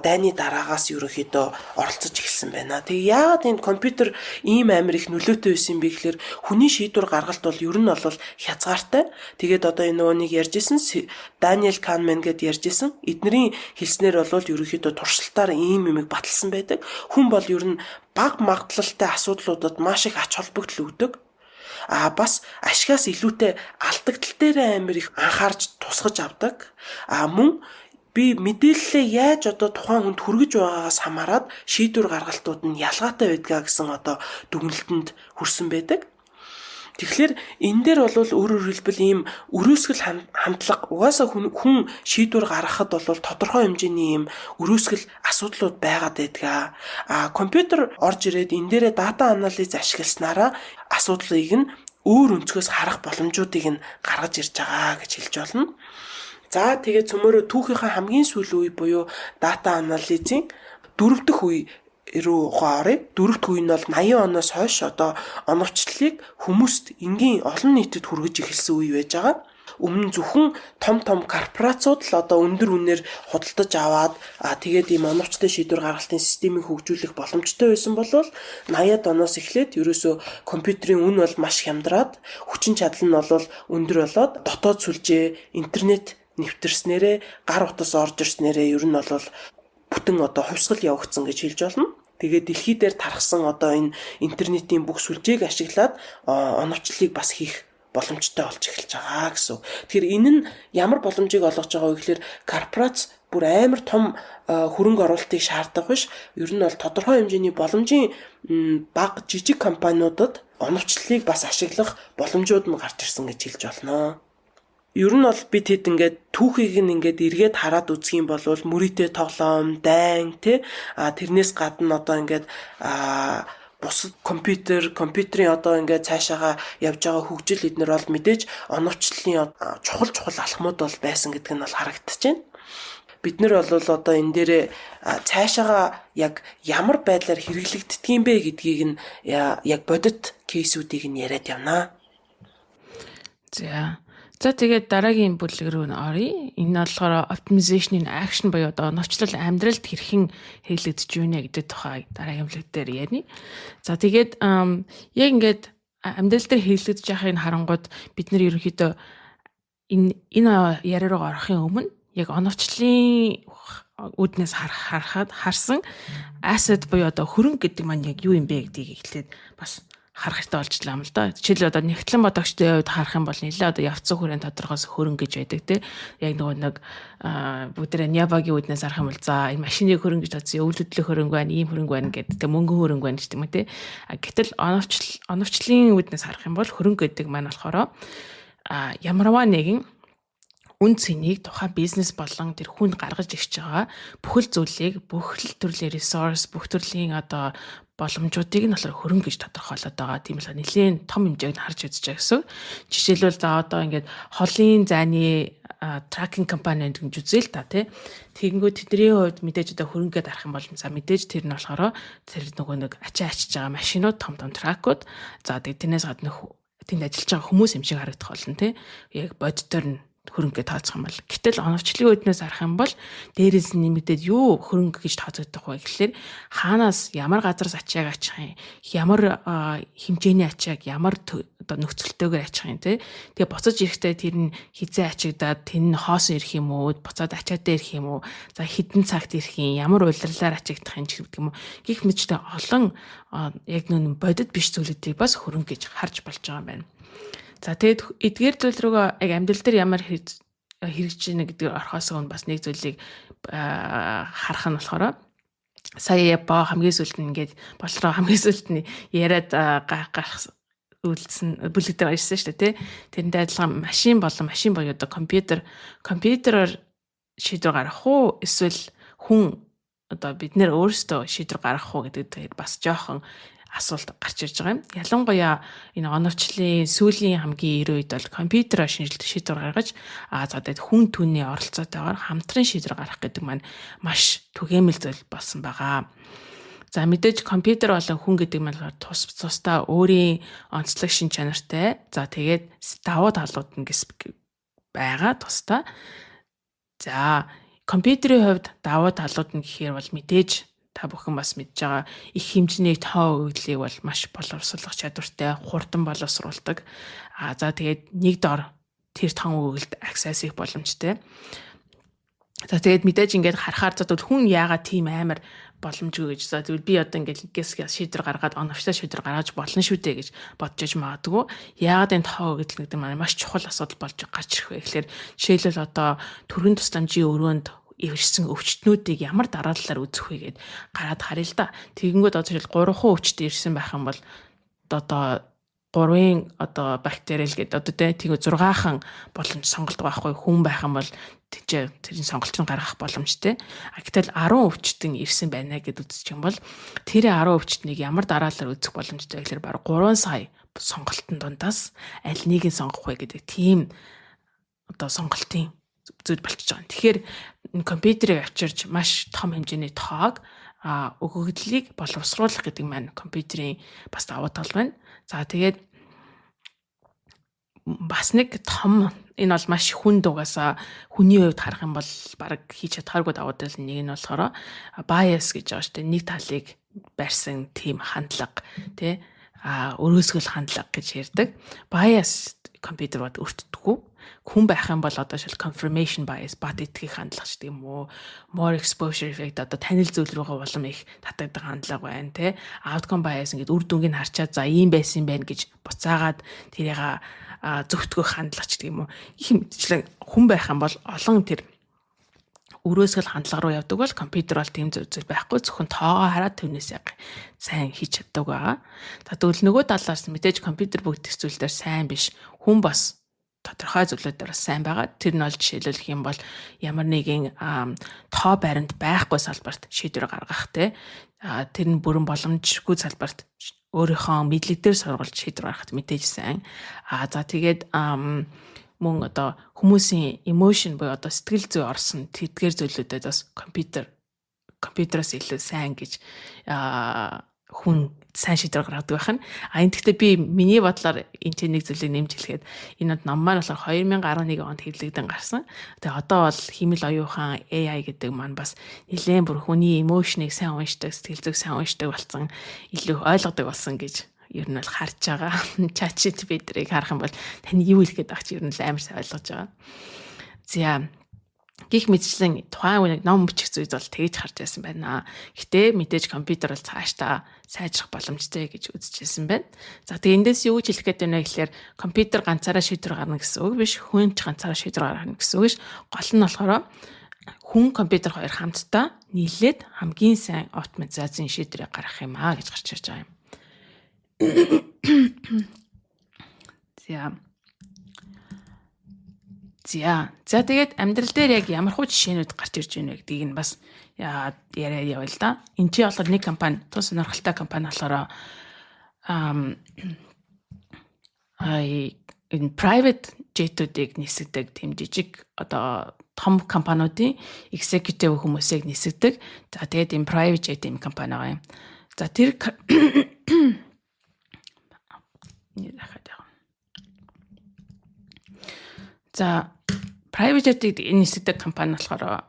дайны дараагаас ерөнхийдөө оролцож эхэлсэн байна. Тэгээ яагаад энэ компьютер ийм амар их нөлөөтэй байсан бэ гэхээр хүний шийдвэр гаргалт бол ер нь бол хязгаартай. Тэгээд энэ нэг ярьжсэн Даниэл Канеман гэдээ ярьжсэн. Эднэрийн хэлснээр бол ерөнхийдөө туршилтаар ийм юмыг баталсан байдаг. Хүн бол ер нь бага магадлалтай асуудлуудад маш их ач холбогдол өгдөг. Бас ашигаас илүүтэй алдагдал дээр амар их анхаарч тусгаж авдаг. Мөн би мэдээлэлээ яаж тухайн хүнд хүргэж байгаагаас хамаарат шийдвэр гаргалтууд нь ялгаатай байдгаа гэсэн дүгнэлтэнд хүрсэн байдаг. Тэгэхээр энэ дээр бол өөрөөр хэлбэл ийм өрөөсгөл хандлага угаасаа хүн шийдвэр гаргахад бол тодорхой хэмжээний ийм өрөөсгөл асуудлууд байгаад байдаг. Компьютер орж ирээд энэ дээрээ дата анализ ашигласнараа асуудлыг нь өөр өнцгөөс харах боломжуудыг нь гаргаж ирж байгаа гэж хэлж болно. За тэгээд цөмөрөө түүхийнхаа хамгийн сүүлийн үе буюу дата анализийн 4 дахь үе рүү оръё. 4 дахь үе нь бол 80 оноос хойш оновчлалыг хүмүүст энгийн олон нийтэд хүргэж эхэлсэн үе байж байгаа. Өмнө зөвхөн том корпорациуд л өндөр үнээр худалдаж аваад тэгээд ийм оновчтой шийдвэр гаргалтын системийг хөгжүүлэх боломжтой байсан бол 80-ад оноос эхлээд ерөөсөө компьютерийн үн бол маш хямдраад хүчин чадал нь бол өндөр болоод дотоод сүлжээ, интернет нэвтэрснээрээ гар утас орж ирснээрээ ер нь бол бүтэн хувьсгал явагдсан гэж хэлж болно. Тэгээд дэлхий дээр тархсан энэ интернетийн бүх сүлжээг ашиглаад оновчлалыг бас хийх боломжтой болж эхэлж байгаа гэсэн. Тэгэхээр энэ нь ямар боломжийг олгож байгаа вэ гэхээр корпорац бүр амар том хөрөнгө оруулалтыг шаарддаг биш. Ер нь бол тодорхой хэмжээний боломжийн бага жижиг компаниудад оновчлалыг бас ашиглах боломжууд нь гарч ирсэн гэж хэлж болно. Ер нь бол бид хэд ингээд түүхийг нь эргээд хараад үзэх юм бол мөрийтэй тоглоом, дайн тэрнээс гадна ингээд бусад компьютерийн ингээд цаашаага явж байгаа хөгжил эднэр бол мэдээж оновчлалын чухал алхмууд бол байсан гэдэг нь бол харагдаж байна. Бид нар бол энэ дээрээ цаашаага яг ямар байдлаар хэрэглэгддэг юм бэ гэдгийг нь яг бодит кейсүүдийг нь яриад явнаа. За тэгээд дараагийн бүлэг рүү оръё. Энэ болохоор optimization in action буюу одоо оновчлол амьдралд хэрхэн хэрэглэгдэж байна гэдэг тухай дараагийн бүлэг дээр ярина. За тэгээд яг ингээд амьдрал дээр хэрэглэгдэж байгааг нь харангууд бид нэр ерөнхийдөө энэ яриа руу орохын өмнө яг оновчлын үүднээс харсан asset буюу одоо хөрөнгө гэдэг маань яг юу юм бэ гэдгийг эхлээд бас харах хэрэгтэй болчихлоо юм л да. Жишээлбэл одоо нэгтлэн бодогчдын хувьд харах юм бол нэлээд одоо явцсан хүрээнд тодорхойлс хөрөнгө гэж байдаг те. Яг нэг бүгдээ Нябагийн үүднээс харах юм бол за энэ машины хөрөнгө гэж бодсон, өвлөдлөх хөрөнгө байна, ийм хөрөнгө байна гэдэг те, мөнгөн хөрөнгө байна гэдэг юм те. Гэтэл оновчлын үүднээс харах юм бол хөрөнгө гэдэг маань болохоор ямарваа нэгэн үн цэнийг тухайн бизнес болон тэр хүнд гаргаж ирж байгаа бүхэл зүйлийг бүх төрлийн ресурс, бүх төрлийн одоо боломжуудыг нь болохоор хөрөнгө гэж тодорхойлоод байгаа. Тийм л нэлийн том хэмжээг нь харж үзэж байгаа гэсэн. Жишээлбэл за одоо ингээд холын зайны тракинг компани гэж үзээл та тий. Тэгэнгүүт тэдний хувьд мэдээж одоо хөрөнгөд арах юм бол за мэдээж тэр нь болохоор тэр нөгөө нэг ачаа ачиж байгаа машинууд, том тракууд. За тэгээд тэрнээс гадна тэнд ажиллаж байгаа хүмүүс юм шиг харагдах болно тий. Яг боддоор нь хөрөнгө тооцох юм бол гэтэл оновчлын үүднээс харах юм бол дээрээс нь нэмэгдээд юу хөрөнгө гэж тооцогдох вэ гэхэлэр хаанаас ямар газараас ачааг ачих юм, ямар хэмжээний ачааг ямар одоо нөхцөлтэйгээр ачих юм те. Тэгээ буцаж ирэхдээ тэр нь хизээ ачигдаад тэн нь хоосон ирэх юм уу, буцаад ачаатай ирэх юм уу, за хідэн цагт ирэх юм, ямар улирлаар ачигдах юм ч гэдэг юм уу. Гэх мэтчтэй олон яг нүн бодит биш зүйлүүдийг бас хөрөнгө гэж харж болж байгаа юм байна. За тэгээд эдгээр зүйл рүүгээ яг амьдрал дээр ямар хэрэгж ийнэ гэдэг орхоос өмнө бас нэг зүйлийг харах нь болохоор сая хамгийн сүүлд нь ингээд болроо хамгийн сүүлд нь яриад гарах үйлдэлсэн бүлэг дээр ирсэн шүү дээ тий. Тэрнтэй адилхан машин буюу одоо компьютероор шийдвэр гаргах уу эсвэл хүн одоо бид нэр өөрсдөө шийдвэр гаргах уу гэдэг бас жоохон асуулт гарч ирж байгаа юм. Ялангуяа энэ оновчлын сүүлийн хамгийн эрүүл үед бол компьютероор шийдвэр гаргаж за тэгээд хүн түүний оролцоотойгоор хамтран шийдвэр гаргах гэдэг маань маш түгээмэл зүйл болсон байгаа. За мэдээж компьютер болон хүн гэдэг маань тусдаа өөрийн онцлог шин чанартай. За тэгээд давуу талууд нь байгаа тусдаа. За компьютерийн хувьд давуу талууд нь гэхээр бол мэдээж та бүхэн бас мэдж байгаа их хэмжээний тоо өгдлийг бол маш боловсруулах чадвартай, хурдан боловсруулдаг. За тэгээд нэг дор тэр тоо өгөлд access хийх боломжтой. За тэгээд мэдээж ингээд харахаар зад хүн яагаад тийм амар боломжгүй гэж. За тэгвэл би одоо ингээд гээс шийдвэр гаргаад оновчлоо шийдвэр гаргаж болно шүү дээ гэж бодож магадгүй. Яагаад энэ тоо өгдөл гэдэг маань маш чухал асуудал болж гарч ирэх вэ гэхээр жишээлбэл одоо төрийн тусламжийн өрөөнд эвэрсэн өвчтнүүдийг ямар дараалалаар үзэх вэ гэд гараад харъя л да. Тэгэнгүүт одоо жишээл 3% өвчтөд ирсэн байх юм бол одоо 3-ын одоо бактериал гэдэг одоо тэгээ 6хан боломж сонголт байхгүй хүн байх юм бол тэрийн сонголтыг гаргах боломжтой. Гэтэл 10 өвчтөн ирсэн байна гэд үзчих юм бол тэр 10 өвчтнийг ямар дараалалаар үзэх боломжтой гэхээр баг 3 сая сонголтын дундаас аль нэгийг сонгох вэ гэдэг тийм одоо сонголтын зүйл болчихж байгаа. Тэгэхээр компьютерийг авчирч маш том хэмжээний тоог өгөгдлийг боловсруулах гэдэг маань компьютерийн бас давуу тал байна. За тэгээд бас нэг том энэ бол маш хүнд угаасаа хүний хувьд харах юм бол баг хийж чадхааргүй давуу тал нэг нь болохоор bias гэж байгаа шүү дээ. Нэг талыг барьсан тийм хандлага тий өрөөсгөл хандлага гэж ярьдаг. Bias компьютер бод өртдөггүй. Хүн байх юм бол одоо шил confirmation bias бат итгэх хандлага гэдэг юм уу, more exposure effect одоо танил зүйл рүүгээ улам их татагддаг хандлага байна тий. Outcome bias ингээд үр дүнгийг харчаад за ийм байсан юм байна гэж буцаагаад тэрийг зөвтгөх хандлага гэдэг юм уу. Их мэдчлэн хүн байх юм бол олон тэр өрөөсгөл хандлага руу явдаг бол компьютер бол тийм зүйл байхгүй зөвхөн тоогоо хараад түүнээс яг сайн хийж чаддаг байгаа. Тэгвэл нөгөө талаас мэдээж компьютер бүгд зүйлээр сайн биш. Хүн бас тодорхой зүйлүүдээр сайн байгаа. Тэр нь бол жишээлбэл юм бол ямар нэгэн тоо баримт байхгүй салбарт шийдвэр гаргах те. Тэр нь бүрэн боломжгүй салбарт өөрийнхөө мэдлэг дээр сургалж шийдвэр гаргахад мэдээж сайн. За тэгээд мөн одоо хүмүүсийн emotion буюу одоо сэтгэл зүй орсон тэдгээр зүйлүүдэд бас компьютераас илүү сайн гэж хүн сайн шийдвэр гаргадаг байх нь. Энэ гэхдээ би миний бодлоор энэ ч нэг зүйлийг нэмж хэлэхэд энэ ном маань болохоор 2011 онд хэвлэгдэн гарсан. Тэгээ одоо бол химэл оюухан AI гэдэг маань бас нэлээд бүр хүний эмошныг сайн уншдаг, сэтгэл зүйг сайн уншдаг болсон, илүү ойлгодог болсон гэж ер нь бол харж байгаа. ChatGPT-ийг харах юм бол таны юу хэлэх гээд байгаа ч ер нь л амар сайн ойлгож байгаа. За гих мэдчлэн тухайн үеийг ном бичих зүйл бол тэгж харж байсан байна. Гэтэ мэдээж компьютер бол цаашдаа сайжрах боломжтой гэж үзчихсэн байна. За тэгээ эндээс юу гэж хэлэх гээд байна вэ гэхээр компьютер ганцаараа шийдвэр гаргана гэсэн үг биш. Хүн ч ганцаараа шийдвэр гаргана гэсэн үг биш. Гол нь болохоор хүн компьютер хоёр хамтдаа нийлээд хамгийн сайн оптимизацийн шийдвэрийг гаргах юм аа гэж гарч ирж байгаа юм. За тэгээд амьдрал дээр яг ямар хуу жишээнүүд гарч ирж байна вэ гэдгийг нь бас яриа яваа л да. Энд чи болохоор нэг компани, тун сонирхолтой компани болохоор энэ private jet-үүдийг нисгдэг тэм жижиг одоо том компаниудын executive хүмүүсийг нисгдэг. За тэгээд энэ private jet юм компани байгаа юм. За тэр За private jet-ийг нисгдэг компани болохоор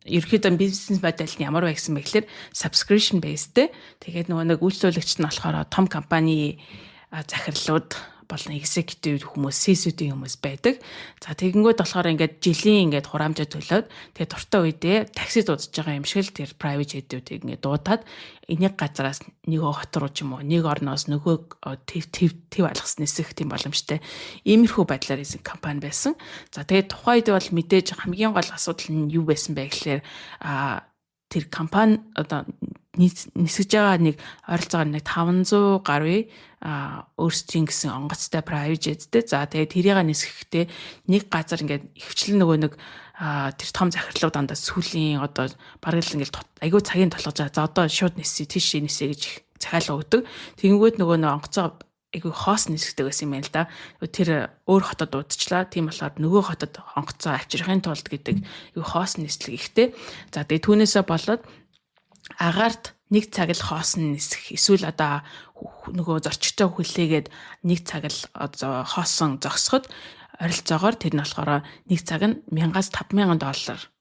ерөөхдөө бизнес модель нь ямар вэ гэсэн мэхлээр subscription based. Тэгээд нөгөө нэг үйлчлүүлэгч нь болохоор том компани захирлууд болон executive хүмүүс, C-suite-ийн хүмүүс байдаг. За тэгэнгүүт болохоор ингээд жилийн ингээд хураамжаа төлөөд тэгээд дуртай үедээ такси дуудаж байгаа юм шиг л тэр private jet-үүдийг ингээд дуудаад энийг газараас нөгөө хот руу ч юм уу нэг орноос нөгөө төв алгас нисэх тийм боломжтой. Иймэрхүү байдлаар эзэн компани байсан. За тэгээд тухайн үед бол мэдээж хамгийн гол асуудал нь юу байсан бэ гэхээр тэр компани одоо нисгэж байгаа нэг ойролцоогоор нэг 500 гаруй өөрсдийн гэсэн онгоцтой private jet-тэй. За тэгээд тэрийг нисгэхдээ нэг газар ингээд ихвчлэн нөгөө нэг тэр том захирлууд дандаа сүүлийн одоо бараг л ингээд айгүй цагийн толгож байгаа. За одоо шууд нисээ тийш нисээ гэж их захиалга өгдөг. Тэгэнгүүт нөгөө нэг онгоцоо айгүй хоос нисгдэг байсан юм байна л да. Тэр өөр хотод дуудчихлаа. Тийм болохоор нөгөө хотод онгоцоо авчрахын тулд гэдэг айгүй хоос нислэг ихтэй. За тэгээд түүнээсээ болоод агаарт нэг цаг л хоосон нисэх эсвэл одоо нөгөө зорчигчтой хүлээгээд нэг цаг л хоосон зогсоход ойролцоогоор тэр нь болохоор нэг цаг нь 1000-аас 5000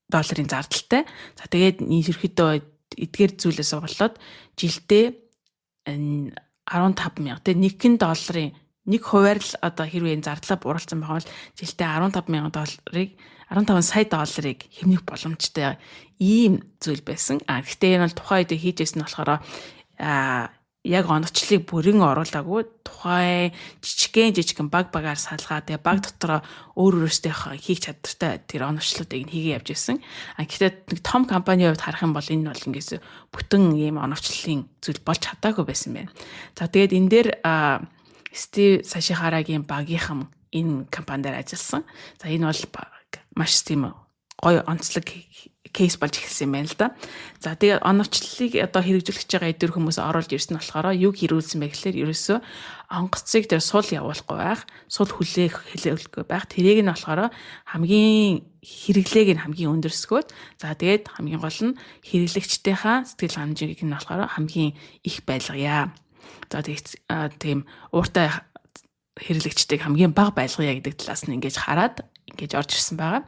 долларын зардалтай. За тэгээд ерөөхдөө эдгээр зүйлээс болоод жилдээ 15,000 тэг 1 долларын нэг хувиар л одоо хэрвээ зардлаа бууралсан байгаа бол жилдээ 15 сая долларыг хэмнэх боломжтой ийм зүйл байсан. Гэхдээ энэ бол тухайн үед хийжсэн нь болохоор яг оновчлыг бүрэн оруулаагүй тухайн жижигхэн баг-багаар салгаа тэгээ баг дотроо өөрөөсөө хийх чадвартай тэр оновчлуудыг хийгээ явж ирсэн. Гэхдээ нэг том компанийн хувьд харах юм бол энэ бол ингээс бүтэн ийм оновчлын зүйл болж чадаагүй байсан байна. За тэгээд энэ дээр Стив Сашихарагийн багийнхан энэ компанид ажилласан. За энэ бол маш тийм гоё онцлог кейс болж эхэлсэн юм байна л да. За тэгээд оновчлалыг одоо хэрэгжүүлж байгаа эдгээр хүмүүс оруулж ирсэн болохоор юу хэрүүлсэн бэ гэхээр ерөөсөө онгоцыг тэр сул явуулахгүй байх, сул хүлээхгүй байх. Тэрийг нь болохоор хамгийн хэрэглээг нь хамгийн өндөрсгөөд за тэгээд хамгийн гол нь хэрэглэгчдийнхаа сэтгэл ханамжийг нь болохоор хамгийн их байлгая. За тийм ууртай хэрэглэгчдийг хамгийн бага байлгая гэдэг талаас нь ингэж хараад ингэж орж ирсэн байгаа.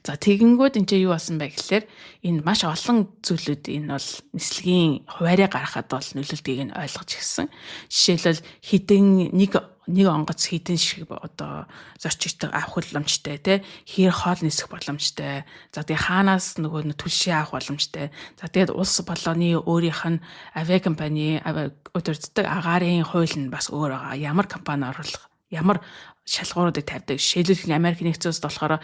За тэгэнгүүт энэ юу болсон бэ гэхээр энэ маш олон зүйлүүд энэ бол нислэгийн хуваарийг гаргахад бол нөлөөлтийг нь ойлгож ирсэн. Жишээлбэл хідэн нэг онгоц хідэн шиг одоо зорчигчтой авах боломжтой тий хэр хоол нисэх боломжтой. За тэгээ хаанаас нөгөө түлшээ авах боломжтой. За тэгээд улс болооны өөрийнх нь авиа компани удирддаг агаарын хууль нь бас өөр байгаа. Ямар компани оруулах, ямар шалгууруудыг тавьдаг. Жишээлбэл Америк нэгдсэн улсад болохоор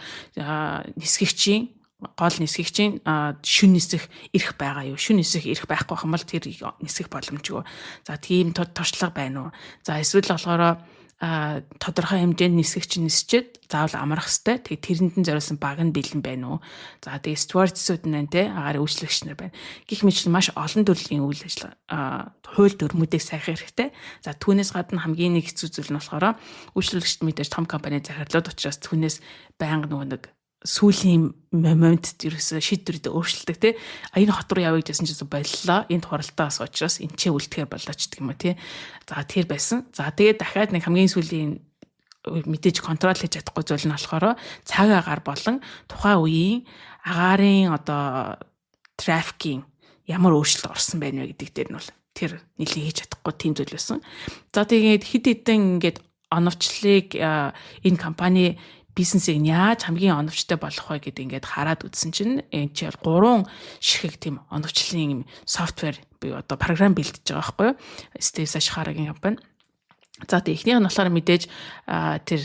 нисгэгчийн гол нисгэгчийн шүн нисэх эрх байгаа юу? Шүн нисэх эрх байхгүй юм бол тэр нисэх боломжгүй. За тийм туршлага байна уу? За эсвэл болохоор тодорхой хэмжээнд нисгэгч нисчихэд заавал амрах хэвээр. Тэгээ тэрэнд нь зориулсан баг нь бэлэн байна уу? За тэгээ стюардсууд нь те агаар үйлчлэгч нар байна. Гэх мэт маш олон төрлийн үйл ажиллагаа хууль дүрмүүдийг сайхах хэрэгтэй. За түүнээс гадна хамгийн нэг хэцүү зүйл нь болохоор үйлчлэгчд мэдээж том компани захирлууд учраас түүнээс байнга нөгөө нэг сүүлийн момент ерөөсө шийдвэрүүдээ өөрчилдөг тий. Энэ хот руу явъя гэсэн чинь боллоо. Энэ хуралдаас учраас энэ ч үлдэхээр болоо ч гэх юм уу тий. За тэр байсан. За тэгээд дахиад нэг хамгийн сүүлийн мэдээж контрол хийж чадахгүй зүйл нь болохоор цаг агаар болон тухайн үеийн агаарын одоо трафикийн ямар өөрчлөлт орсон байна вэ гэдэг дээр нь бол тэр нэлийн хийж чадахгүй тийм зүйл байсан. За тэгээд хэд хэдэн ингээд оновчлыг энэ компани бизнесийг яаж хамгийн оновчтой болгох вэ гэдэг ингээд хараад үзсэн чинь энэ чинь 3 ширхэг тийм оновчлын софтвер буюу одоо програм бэлдэж байгаа байхгүй юу? Steve Sacharaгийн компани. За тэг эхнийх нь болохоор мэдээж тэр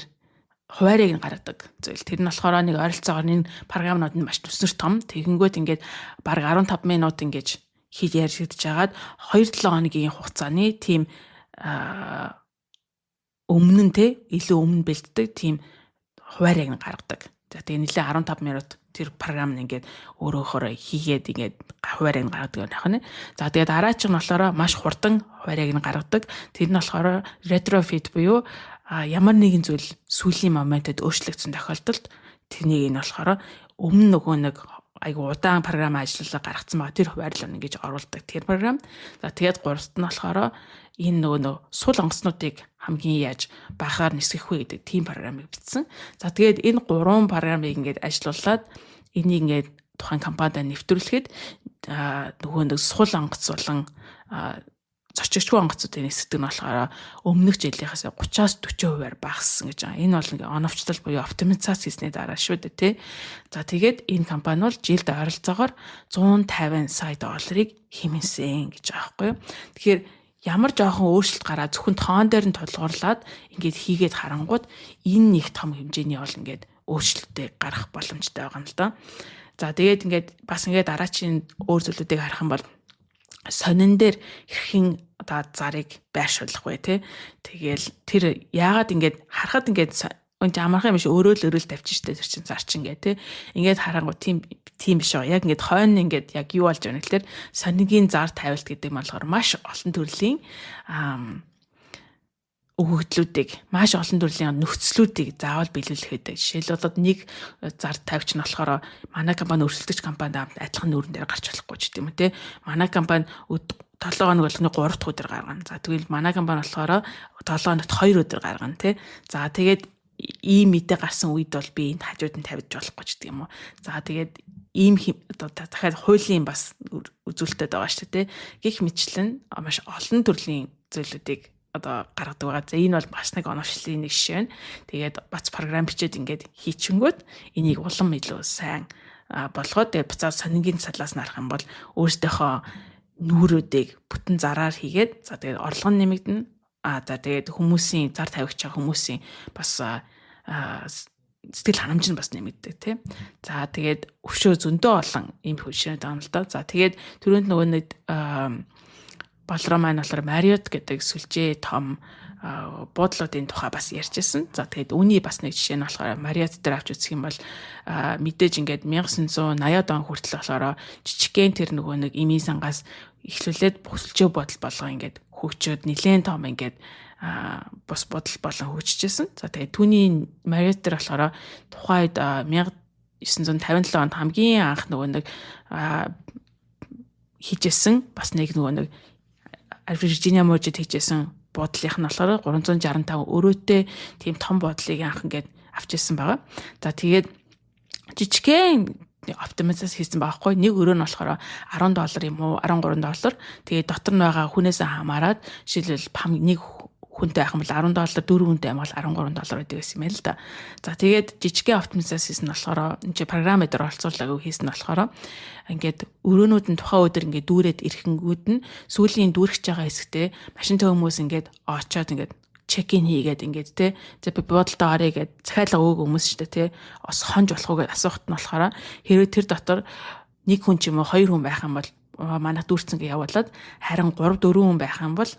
хуваарийг нь гаргадаг зүйл. Тэр нь болохоор нэг ойролцоогоор энэ програмнууд нь маш төснөр том. Тэгэнгүүт ингээд баг 15 минут ингэж хийж ярьж байгаад 2-7 хоногийн хугацааны тийм өмнө нь те илүү өмнө бэлддэг тийм хуваарийг нь гаргадаг. За тэгээ нэлээ 15 минут тэр програм нь ингээд өөрөөхөр хийгээд ингээд хуваарийг нь гаргадаг байх нь. За тэгээ дараач нь болохоор маш хурдан хуваарийг нь гаргадаг. Тэр нь болохоор retrofit буюу ямар нэгэн зүйл сүүлийн моментод өөрчлөгдсөн тохиолдолд тэрнийг нь болохоор өмнө нөгөө нэг айгу удаан програм ажиллалаа гаргацсан байгаа тэр хуваарлал ингэж оруулдаг тэр програм. За тэгээд гуравт нь болохоор энэ нөгөө сул онгоцнуудыг хамгийн яаж бахаар нисгэх вэ гэдэг тийм програмыг бичсэн. За тэгээд энэ 3 програмыг ингээд ажилуулад энийг ингээд тухайн компанид нэвтрүүлэхэд нөгөө нэг сул онгоц болон зочигчгүй онгоцуудын нисдэг нь болохоор өмнөх жилийнхээс 30-40% багассан гэж байгаа. Энэ бол ингээ оновчлол буюу оптимизац хийсний дараа шүү дээ тий. За тэгээд энэ компани бол жилд ойролцоогоор 150 сая долларыг хэмнэсэн гэж байгаа байхгүй юу. Тэгэхээр ямар жоохон өөрчлөлт гараад зөвхөн тоон дээр нь тулгуурлаад ингээд хийгээд харангууд энэ нэг том хэмжээний бол ингээд өөрчлөлттэй гарах боломжтой байгаа юм л да. За тэгээд ингээд бас ингээд дараачийн өөр зүйлүүдийг харах юм бол сонин дээр хэрхэн одоо зарыг байршуулах вэ те. Тэгэл тэр яагаад ингээд харахад ингээд амархан юм шиг өөрөө л тавьчих штэ тэр чин зар чин гэ те. Ингээд харангуй тийм биш байгаа. Яг ингээд хойно ингээд яг юу болж байгаа нэлээр сонигийн зар тавилт гэдэг нь болохоор маш олон төрлийн өгөгдлүүдийг маш олон төрлийн нөхцлүүдийг заавал биелүүлэх гэдэг. Жишээлбэл нэг зар тавьч нь болохоор манай компани өрсөлдөгч компанид адилхан нүүрэн дээр гарч болохгүй ч гэдэм үү те. Манай компани 7 хоног болгоны 3 дахь өдөр гаргана. За тэгвэл манай компани болохоор 7 хоногт 2 өдөр гаргана те. За тэгээд ийм мэдээ гарсан үед бол би энд хажууд нь тавьж болохгүй ч гэдэм үү. За тэгээд ийм дахиад хуулийн бас үзүүлэлтэд байгаа шүү дээ те. Гэх мэтлэн маш олон төрлийн зүйлүүдийг одоо гаргадаг байгаа. За энэ бол бас нэг оновчлын нэг жишээ байна. Тэгээд бац програм бичээд ингээд хийчихэнгүүт энийг улам илүү сайн болгоод тэгээд буцаад сонигийн салаас нь харах юм бол өөрсдийнхөө нүүрүүдийг бүтэн зараар хийгээд за тэгээд орлого нь нэмэгдэнэ. За тэгээд хүмүүсийн зар тавигч байгаа хүмүүсийн бас сэтгэл ханамж нь бас нэмэгддэг тийм. За тэгээд өвшөө зөндөө олон ийм хөшөөд байгаа юм л да. За тэгээд түрүүнд нөгөө нэг Болроо маань болохоор Marriott гэдэг сүлжээ том буудлуудын тухай бас ярьжсэн. За тэгээд үүний бас нэг жишээ нь болохоор Marriott дээр авч үзэх юм бол мэдээж ингээд 1980-ад он хүртэл болохоор жижигхэн тэр нөгөө нэг эми сангаас эхлүүлээд бүсэлжөө бодол болгоо ингээд хөгжөөд нэлээд том ингээд бус бодол болон хөгжижсэн. За тэгээд түүний Marriott дээр болохоор тухайн үед 1957 онд хамгийн анх нөгөө нэг хийжсэн бас нэг нөгөө нэг Virginia Mojid хийжсэн буудлынх нь болохоор 365 өрөөтэй тийм том буудлыг анх ингээд авч ирсэн байгаа. За тэгээд жижигхэн оптимизац хийсэн байгаа хгүй. Нэг өрөө нь болохоор $10 юм уу $13. Тэгээд дотор нь байгаа хүнээс хамаарат жишээлбэл нэг хүнтэй байх юм бол $10, 4 хүнтэй юм бол $13 гэдэг байсан юм л да. За тэгээд жижигхэн оптимизац хийсэн нь болохоор энэ чи програм дээр оролцуулаагүй хийсэн нь болохоор ингээд өрөөнүүд нь тухайн өдөр ингээд дүүрээд ирэхэнгүүд нь сүүлийн дүүрэх байгаа хэсэгтээ машинтай хүмүүс ингээд очоод ингээд чек-ин хийгээд ингээд те би бодолтой орё гэд захиалга өгөөг хүмүүс ч те бас хонж болох уу гэж асуухт нь болохоор хэрвээ тэр дотор нэг хүн ч юм уу 2 хүн байх юм бол манай дүүрцэн гэж явуулаад харин 3 4 хүн байх юм бол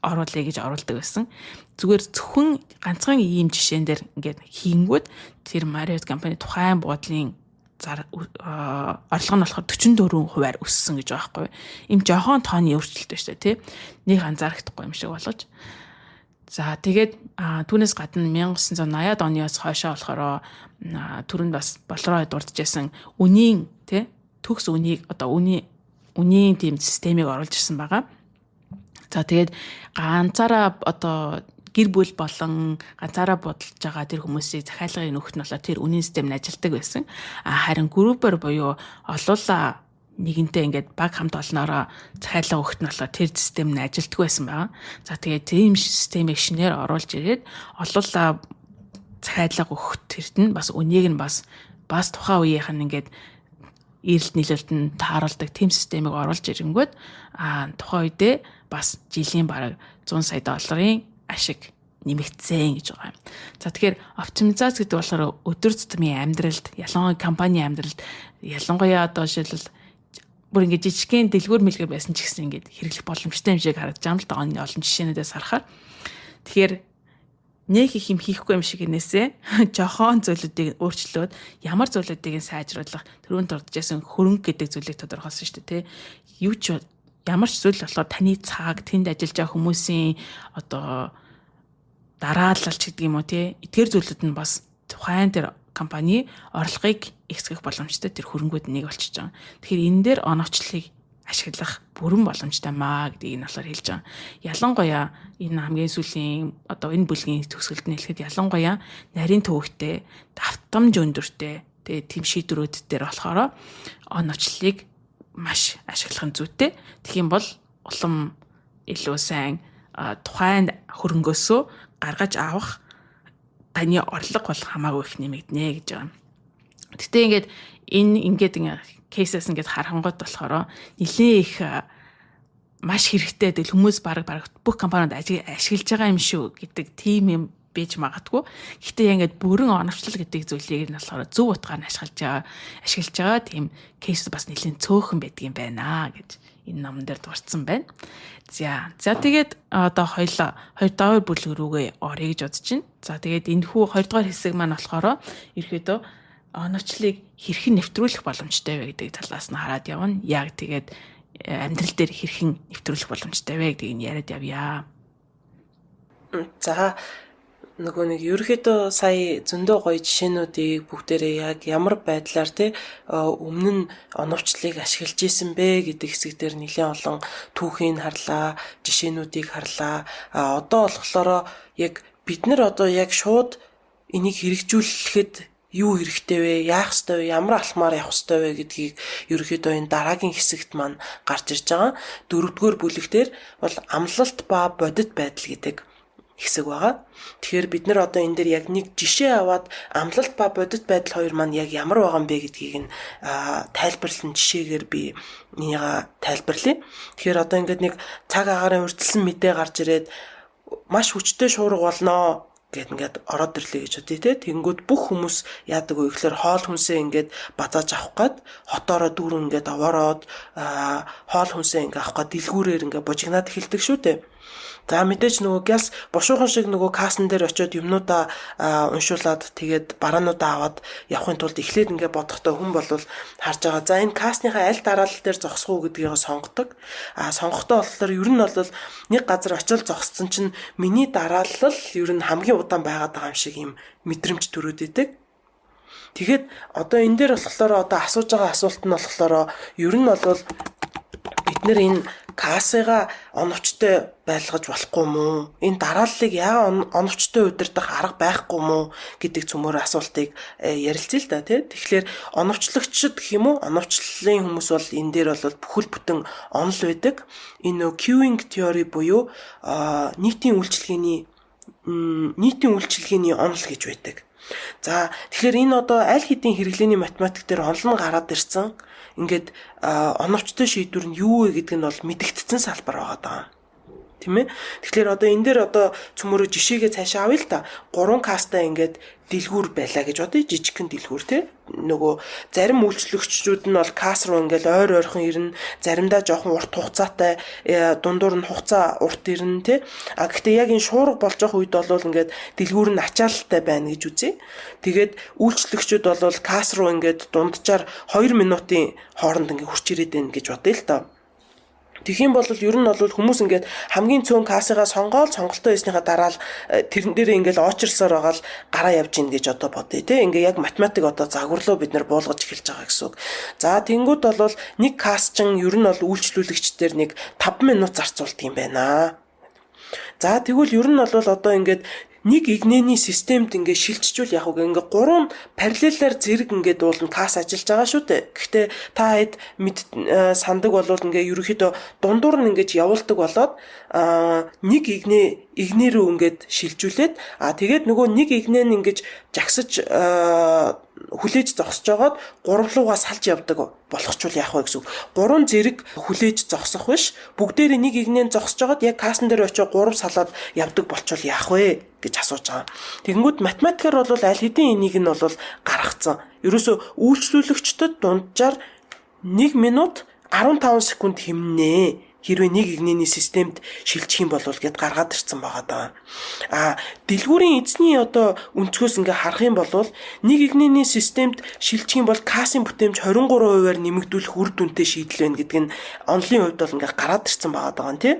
оруулъя гэж оруулдаг байсан. Зүгээр зөвхөн ганцхан ийм жишээн дээр ингээд хийнгүүд тэр Marriott компани тухайн буудлын орлого нь болохоор 44% өссөн гэж байгаа байхгүй. Им жоохон тооны өөрчлөлт байна шүү дээ, тий. Нэг анзаарахдаггүй юм шиг болгож. За тэгээд түүнээс гадна 1980-ад оноос хойшоо болохоор түрүүнд бас болроо дурджсэн үнийн төгс үнийг одоо үнийн тийм системийг оруулж ирсэн байгаа. За тэгээд ганцаараа одоо гэр бүл болон ганцаараа бодолж байгаа тэр хүмүүсийг захиалгын нөхөд нь болохоор тэр үнийн систем нь ажилтдаг байсан. Харин группээр буюу олуулаа нэгэнтээ ингээд баг хамт олноороо захиалга өгөх нь болохоор тэр систем нь ажилтдаг байсан байгаа. За тэгээд тийм системийг шинээр оруулж ирээд олуулаа захиалга өгөх тэрт нь бас үнийг нь бас тухайн үеийнх нь ингээд эрэлт нийлүүлэлтэнд тааруулдаг тийм системийг оруулж ирэнгүүт тухайн үедээ бас жилийн бараг 100 сая долларын ашиг нэмэгдсэн гэж байгаа юм. За тэгэхээр оптимизац гэдэг болохоор өдөр тутмын амьдралд, ялангуяа компани амьдралд, ялангуяа одоо жишээлбэл бүр ингээд жижигхэн дэлгүүр мэлгэр байсан ч гэсэн ингээд хэрэглэх боломжтой юм шиг харагдаж байгаа юм л да оны олон жишээнүүдээс харахаар. Тэгэхээр нэг их юм хийхгүй юм шиг нээсээ жохон зүйлүүдийг өөрчлөөд ямар зүйлүүдийг сайжруулах түрүүнд дурджсэн хөрөнгө гэдэг зүйлийг тодорхойлсон шүү дээ, Юу ч ямар ч зүйл болохоор таны цаг, тэнд ажиллаж байгаа хүмүүсийн одоо дараалалч гэдэг юм уу эдгээр зүйлүүд нь бас тухайн тэр компани орлогыг ихсгэх боломжтой тэр хөрөнгүүд нэг болчихж байгаа. Тэгэхээр энэ дээр оновчлыг ашиглах бүрэн боломжтой маа гэдгийг нь болохоор хэлж байгаа. Ялангуяа энэ хамгийн сүүлийн одоо энэ бүлгийн төгсгөлд нь хэлэхэд ялангуяа нарийн төвөгтэй, давтамж өндөртэй тийм шийдвэрүүд дээр болохоор оновчлыг маш ашиглах нь зүйтэй. Тэгэх юм бол улам илүү сайн тухайн хөрөнгөөсөө гаргаж авах таны орлого бол хамаагүй их нэмэгдэнэ гэж байгаа. Гэтэ ингээд кейсээс ингээд харангуйд болохоор нэлээ их маш хэрэгтэй del хүмүүс баг бүх компаниуд ашиглаж байгаа юм шүү гэдэг тийм юм бэж магадгүй. Гэтэ ингээд бүрэн оновчлол гэдэг зүйлийг нь болохоор зөв утгаар нь ашиглаж байгаа тийм кейс бас нэлээд цөөхөн байдаг юм байна гэж энэ номон дээр дурдсан байна. За тэгээд одоо хоёр дахь бүлэг рүүгээ орё гэж бодож байна. За тэгээд энэхүү 2 дугаар хэсэг маань болохоор ерөөдөө оновчлыг хэрхэн нэвтрүүлэх боломжтой вэ гэдэг талаас нь хараад явна. Яг тэгээд амьдрал дээр хэрхэн нэвтрүүлэх боломжтой вэ гэдгийг нь яриад явъя. За нөгөө нэг ерөөхдөө сая зөндөө гоё жишээнүүдийг бүгдээрээ яг ямар байдлаар өмнө нь оновчлыг ашиглаж исэн бэ гэдэг хэсэг дээр нэлээд олон түүхийг харлаа, жишээнүүдийг харлаа. Одоо болохоор яг бид нар одоо яг шууд энийг хэрэгжүүлэхэд юу хэрэгтэй вэ? Яах ёстой вэ? Ямар алхмаар явах ёстой вэ гэдгийг ерөөхдөө энэ дараагийн хэсэгт маань гарч ирж байгаа. 4-р бүлэгтэр бол амлалт ба бодит байдал гэдэг хэсэг байгаа. Тэгэхээр бид нар одоо энэ дээр яг нэг жишээ аваад амлалт ба бодит байдал хоёр маань яг ямар байгаа юм бэ гэдгийг нь тайлбарлсан жишээгээр би энийг тайлбарлая. Тэгэхээр одоо ингээд нэг цаг агарын урьдчилсан мэдээ гарч ирээд маш хүчтэй шуурга болноо гэд ингээд ороод ирлээ гэж бодъё Тэнгүүд бүх хүмүүс яадаг вэ гэхээр хоол хүнсээ ингээд базааж авах гээд хотоороо дүүрэн ингээд овоороод хоол хүнсээ ингээд авах гээд дэлгүүрээр ингээд бужигнаад эхэлдэг шүү дээ. За мэдээж нөгөө газ бушуухан шиг нөгөө касн дээр очиод юмнуудаа уншуулад тэгээд бараануудаа аваад явахын тулд эхлээд ингээд бодохдоо хүн бол харж байгаа. За энэ касныхаа аль дараалал дээр зогсох уу гэдгийг сонгодог. Сонгохдоо болохоор ер нь бол нэг газар очил зогссон чинь миний дараалал ер нь хамгийн удаан байгаад байгаа юм шиг юм мэдрэмж төрөөд идэг. Тэгэхэд одоо энэ дээр болохоор одоо асууж байгаа асуулт нь болохоор ер нь бол бид нэр энэ кассыгаа оновчтой байлгаж болохгүй мүү? Энэ дарааллыг яагаад оновчтой удирдах арга байхгүй мүү гэдэг цөмөр асуултыг ярилцъя л да Тэгэхээр оновчлагчид гэх юм уу? Оновчлолын хүмүүс бол энэ дээр бол бүхэл бүтэн онол байдаг. Энэ queuing theory буюу нийтийн үйлчилгээний онол гэж байдаг. За тэгэхээр энэ одоо аль хэдийн хэрэглээний математик дээр онол нь гараад ирсэн. Ингээд оновчтой шийдвэр нь юу вэ гэдэг нь бол мэдэгдсэн салбар байгаа даа. Тийм ээ. Тэгэхээр одоо энэ дээр одоо цөмөрөө жишээгээ цаашаа авъя л да. 3 кастаа ингээд дэлгүүр байлаа гэж бодъё. Жижигхэн дэлгүүр нөгөө зарим үйлчлэгчдүүд нь бол касс руу ингээд ойрхон ирнэ. Заримдаа жоохон урт хугацаатай дундуур нь хугацаа урт ирнэ Гэхдээ яг энэ шуурга болж байгаа үед бол ингээд дэлгүүр нь ачаалттай байна гэж үзье. Тэгээд үйлчлэгчид бол касс руу ингээд дунджаар 2 минутын хооронд ингээд хурц ирээд байна гэж бодъё л да. Тэгхийн бол ер нь бол хүмүүс ингээд хамгийн цөөн кассыгаа сонголтоо хийснийхаа дараа л тэрэн дээрээ ингээд очрлсоор байгаа л гараа явж ийн гэж одоо бодъё тий. Ингээ яг математик одоо загварлуу бид нар буулгаж эхэлж байгаа гэсэн үг. За тэнгууд бол нэг касс чин ер нь бол үйлчлүүлэгчдэр нэг 5 минут зарцуулдаг юм байна. За тэгвэл ер нь бол одоо ингээд нэг игнэний системд ингээд шилжчихвэл яг үг ингээд 3 параллелаар зэрэг ингээд уулна касс ажиллаж байгаа шүү дээ. Гэхдээ та хэд сандаг болвол ингээд ерөөхдөө дундуур нь ингээд явуулдаг болоод нэг игнээ рүү ингээд шилжүүлээд тэгээд нөгөө нэг игнээ нь ингээд жагсаж хүлээж зогсож байгаад 3 руугаа салж явдаг болохчул яах вэ гэсэн үг. 3 зэрэг хүлээж зогсох биш. Бүгдээрээ нэг игнээ зогсож байгаад яг кассан дээр очиж 3 салаад явдаг болчвол яах вэ гэж асууж байгаа. Тэгэнгүүт математикаар бол аль хэдийн энийг нь бол гаргацсан. Ерөөсө үйлчлүүлэгчдэд дунджаар 1 минут 15 секунд хэмнэ. Хэрвээ нэг игнэний системд шилжих юм бол гэд гаргаад ирсэн байгаа даа. Дэлгүүрийн эзний одоо өнцгөөс ингээ харах юм бол нэг игнэний системд шилжих юм бол кассын бүтээмж 23%-аар нэмэгдүүлэх үр дүнтэй шийдэл байна гэдэг нь онлын хувьд бол ингээ гараад ирсэн байгаа даа тий.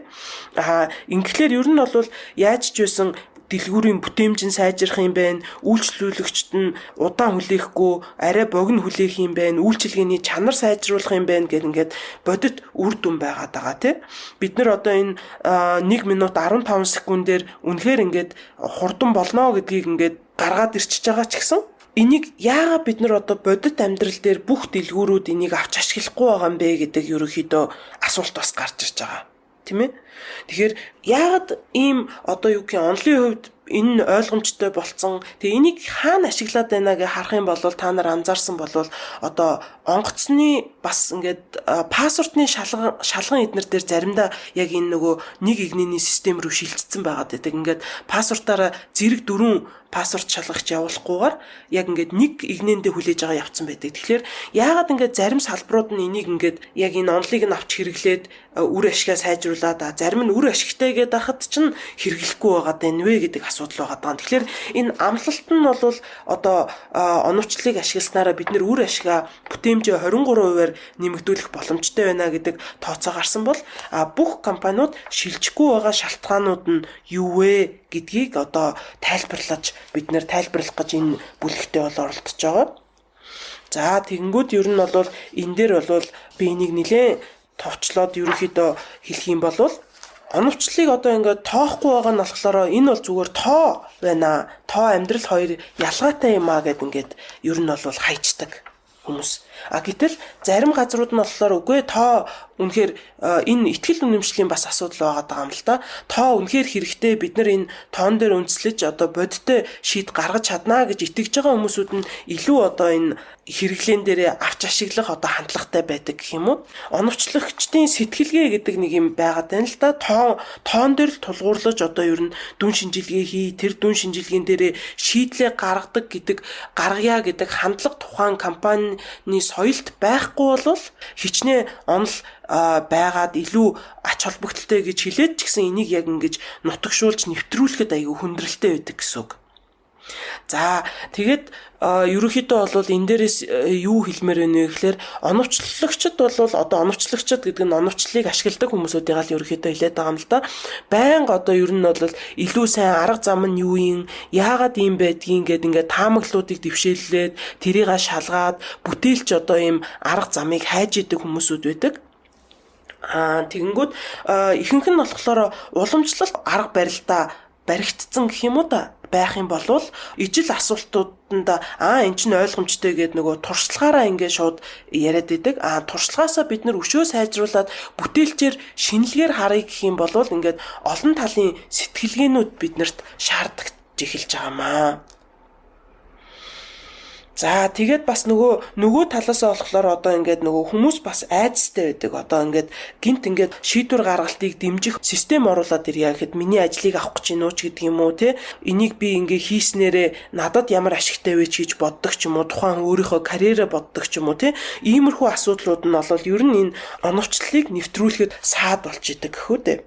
Ингээхээр ер нь бол яаж ч байсан дэлгүүрийн бүтээмж нь сайжрах юм байна. Үйлчлүүлэгчд нь удаан хүлээхгүй, арай богино хүлээх юм байна. Үйлчилгээний чанар сайжруулах юм байна гэх ингээд бодит үр дүн байгаад байгаа тий. Бид нар одоо энэ 1 минут 15 секундээр үнэхээр ингээд хурдан болно гэдгийг ингээд гаргаад ирчихэж байгаа ч гэсэн энийг яагаад бид нар одоо бодит амьдрал дээр бүх дэлгүүрүүд энийг авч ашиглахгүй байгаа юм бэ гэдэг ерөөхдөө асуулт бас гарч ирж байгаа. Тийм ээ. Тэгэхээр яагаад ийм одоо юу гэх онлын хувьд энэ ойлгомжтой болцсон. Тэгээ энийг хаана ашиглаад байна гэж харах юм бол та нар анзаарсан бол одоо онгоцны бас ингээд пассвортны шалган эднэр дээр заримдаа яг энэ нөгөө нэг игнэний систем рүү шилжчихсэн байгаад байдаг. Ингээд пассвортаараа зэрэг 4 пассворт шалгагч явуулахгүйгээр яг ингээд нэг игнэндээ хүлээж байгаа явцсан байдаг. Тэгэхээр яагаад ингээд зарим салбарууд нь энийг ингээд яг энэ онлыг нь авч хэрэглээд үр ашигаа сайжруулад зарим нь үр ашигтай гэдэг хахад чинь хэрэглэхгүй байгаад байна вэ гэдэг асуудал байгаа даа. Тэгэхээр энэ амлалт нь бол одоо оновчлыг ашигласнараа бид нэр үр ашигаа бүтээмжээ 23%-аар нэмэгдүүлэх боломжтой байна гэдэг тооцоо гарсан бол бүх компаниуд шилжихгүй байгаа шалтгаанууд нь юу вэ гэдгийг одоо тайлбарлаж бид нэр тайлбарлах гэж энэ бүлэгтээ бол оролдож байгаа. За тэгэнгүүт ер нь бол энэ дээр бол би энийг нэлээд товчлоод ерөөхдөө хэлэх юм бол оновчлыг одоо ингээд тоохгүй байгаа нь болохоор энэ бол зүгээр тоо байна. Тоо амьдрал хоёр ялгаатай юм а гэд ингээд ер нь бол хайчдаг хүмүүс. Гэтэл зарим газрууд нь болохоор үгүй тоо үнэхээр энэ ихтгэл үнэмшлийн бас асуудал байгаа юм л да. Тоо үнэхээр хэрэгтэй бид нар энэ тоон дээр үндэслэж одоо бодиттой шийд гаргаж чаднаа гэж итгэж байгаа хүмүүсүүд нь илүү одоо энэ хэрэглэн дээрээ авч ашиглах одоо хандлагатай байдаг гэх юм уу. Оновчлагчдын сэтгэлгээ гэдэг нэг юм байгаад байна л да. Тоон дээр л тулгуурлаж одоо ер нь дүн шинжилгээ хий, тэр дүн шинжилгээнд дээрээ шийдлээ гаргадаг гэдэг гаргая гэдэг хандлага тухайн компанийн соёлд байхгүй бол хичнээн онол байгаад илүү ач холбогдолтой гэж хэлээд ч гэсэн энийг яг ингэж нутагшуулж нэвтрүүлэхэд аягүй хүндрэлтэй байдаг гэсэн үг. За тэгээд ерөнхийдөө бол энэ дээрээс юу хэлмээр байна вэ гэхээр оновчлагчид бол одоо оновчлагчид гэдэг нь оновчлыг ашигладаг хүмүүсүүдийг л ерөнхийдөө хэлээд байгаа юм л да. Байнга одоо ер нь бол илүү сайн арга зам нь юу юм, яагаад ийм байдгийг ингээд таамаглалуудыг дэвшээлээд тэрийг шалгаад бүтээлч одоо ийм арга замыг хайж идэг хүмүүсүүд байдаг. Тэгэнгүүт ихэнх нь болохоор уламжлалт арга барилдаа баригдсан гэх юм уу да байх юм бол ижил асуултууданд энэ чинь ойлгомжтой гэдэг нөгөө туршлагаараа ингээд шууд яриад идэг. Туршлагаасаа бид нар өшөө сайжруулад бүтээлчээр шинэлгээр харъя гэх юм бол ингээд олон талын сэтгэлгээнүүд биднэрт шаардаж эхэлж байгаамаа. За тэгээд бас нөгөө талаасаа болохоор одоо ингээд нөгөө хүмүүс бас айцтай байдаг. Одоо ингээд гинт ингээд шийдвэр гаргалтыг дэмжих систем оруулаад ирья гэхэд миний ажлыг авах гэж нууч гэдэг юм уу те. Энийг би ингээд хийснээрээ надад ямар ашигтай вэ гэж боддог ч юм уу, тухайн өөрийнхөө карьераа боддог ч юм уу те. Иймэрхүү асуудлууд нь бол ер нь энэ оновчлалыг нэвтрүүлэхэд саад болж идэг гэхүү дээ.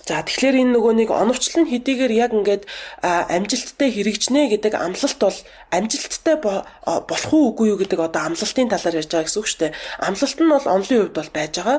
За тэгэхээр энэ нөгөө нэг оновчлон хэдийгээр яг ингээд амжилттай хэрэгжнэ гэдэг амлалт бол амжилттай болох уу үгүй юу гэдэг одоо амлалтын талаар ярьж байгаа гэсэн үг шүү дээ. Амлалт нь бол онлын хувьд бол байж байгаа.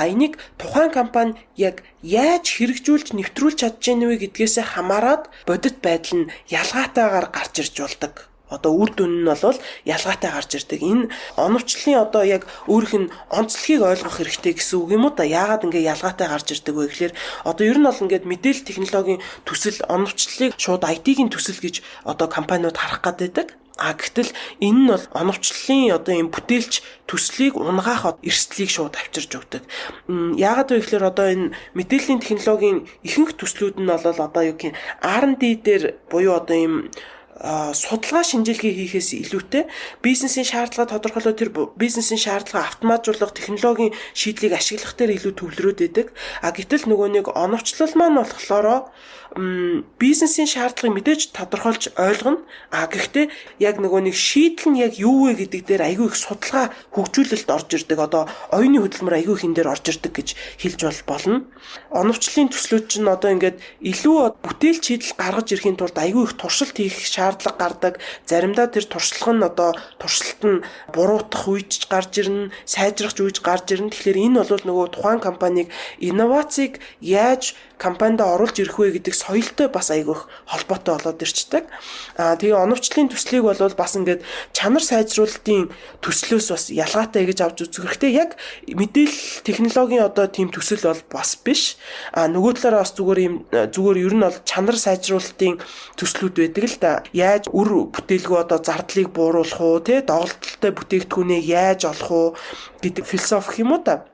Энийг тухайн компани яг яаж хэрэгжүүлж нэвтрүүлж чадж гэнэ вэ гэдгээсээ хамаарат бодит байдал нь ялгаатайгаар гарч ирж болдог. Одоо үр дүн нь бол ялгаатай гарч ирдэг. Энэ оновчлын одоо яг өөрийнх нь онцлогийг ойлгох хэрэгтэй гэсэн үг юм уу та? Яагаад ингэ ялгаатай гарч ирдэг вэ гэхээр одоо ер нь бол ингээд мэдээлэл технологийн төсөл оновчлыг шууд IT-ийн төсөл гэж одоо компаниуд харах гэдэг. Гэтэл энэ нь бол оновчлын одоо юм бүтээлч төслийг унгаах эрсдлийг шууд авчирч өгдөг. Яагаад вэ гэхээр одоо энэ мэдээллийн технологийн ихэнх төслүүд нь бол одоо юу гэх R&D дээр буюу одоо юм судалгаа шинжилгээ хийхээс илүүтэй бизнесийн шаардлага тодорхойлоод тэр бизнесийн шаардлага автоматжуулах технологийн шийдлийг ашиглах дээр илүү төвлөрөөд байдаг. Гэтэл нөгөө нэг оновчлол маань болохоор бизнесийн шаардлагыг мэдээж тодорхойлж ойлгоно. Гэхдээ яг нөгөө нэг шийдэл нь яг юу вэ гэдэг дээр айгүй их судалгаа хөгжүүлэлт орж ирдэг. Одоо оюуны хөдөлмөр айгүй их энэ дээр орж ирдэг гэж хэлж болно. Оновчлын төслүүд чинь одоо ингээд илүү бүтээлч шийдэл гаргаж ирэхийн тулд айгүй их туршилт хийх шаардлага гардаг. Заримдаа тэр туршлага нь одоо туршилт нь буруутах үеж гарч ирнэ, сайжрах үеж гарч ирнэ. Тэгэхээр энэ бол нөгөө тухайн компаниг инновацийг яаж компанид оруулж ирэх вэ гэдэг соёлтой бас айгүйх холбоотой болоод ирчдэг. Тэгээ оновчлын төслийг бол бас ингээд чанар сайжруулалтын төслөөс бас ялгаатай гэж авч үзэх хэрэгтэй. Яг мэдээлэл технологийн одоо тийм төсөл бол бас биш. Нөгөө талаараа бас зүгээр ер нь бол чанар сайжруулалтын төслүүд байдаг л да. Яаж үр бүтээлгүй одоо зардлыг бууруулах уу, доголдолтой бүтээгдэхүүнээ яаж олох уу гэдэг философи юм уу та.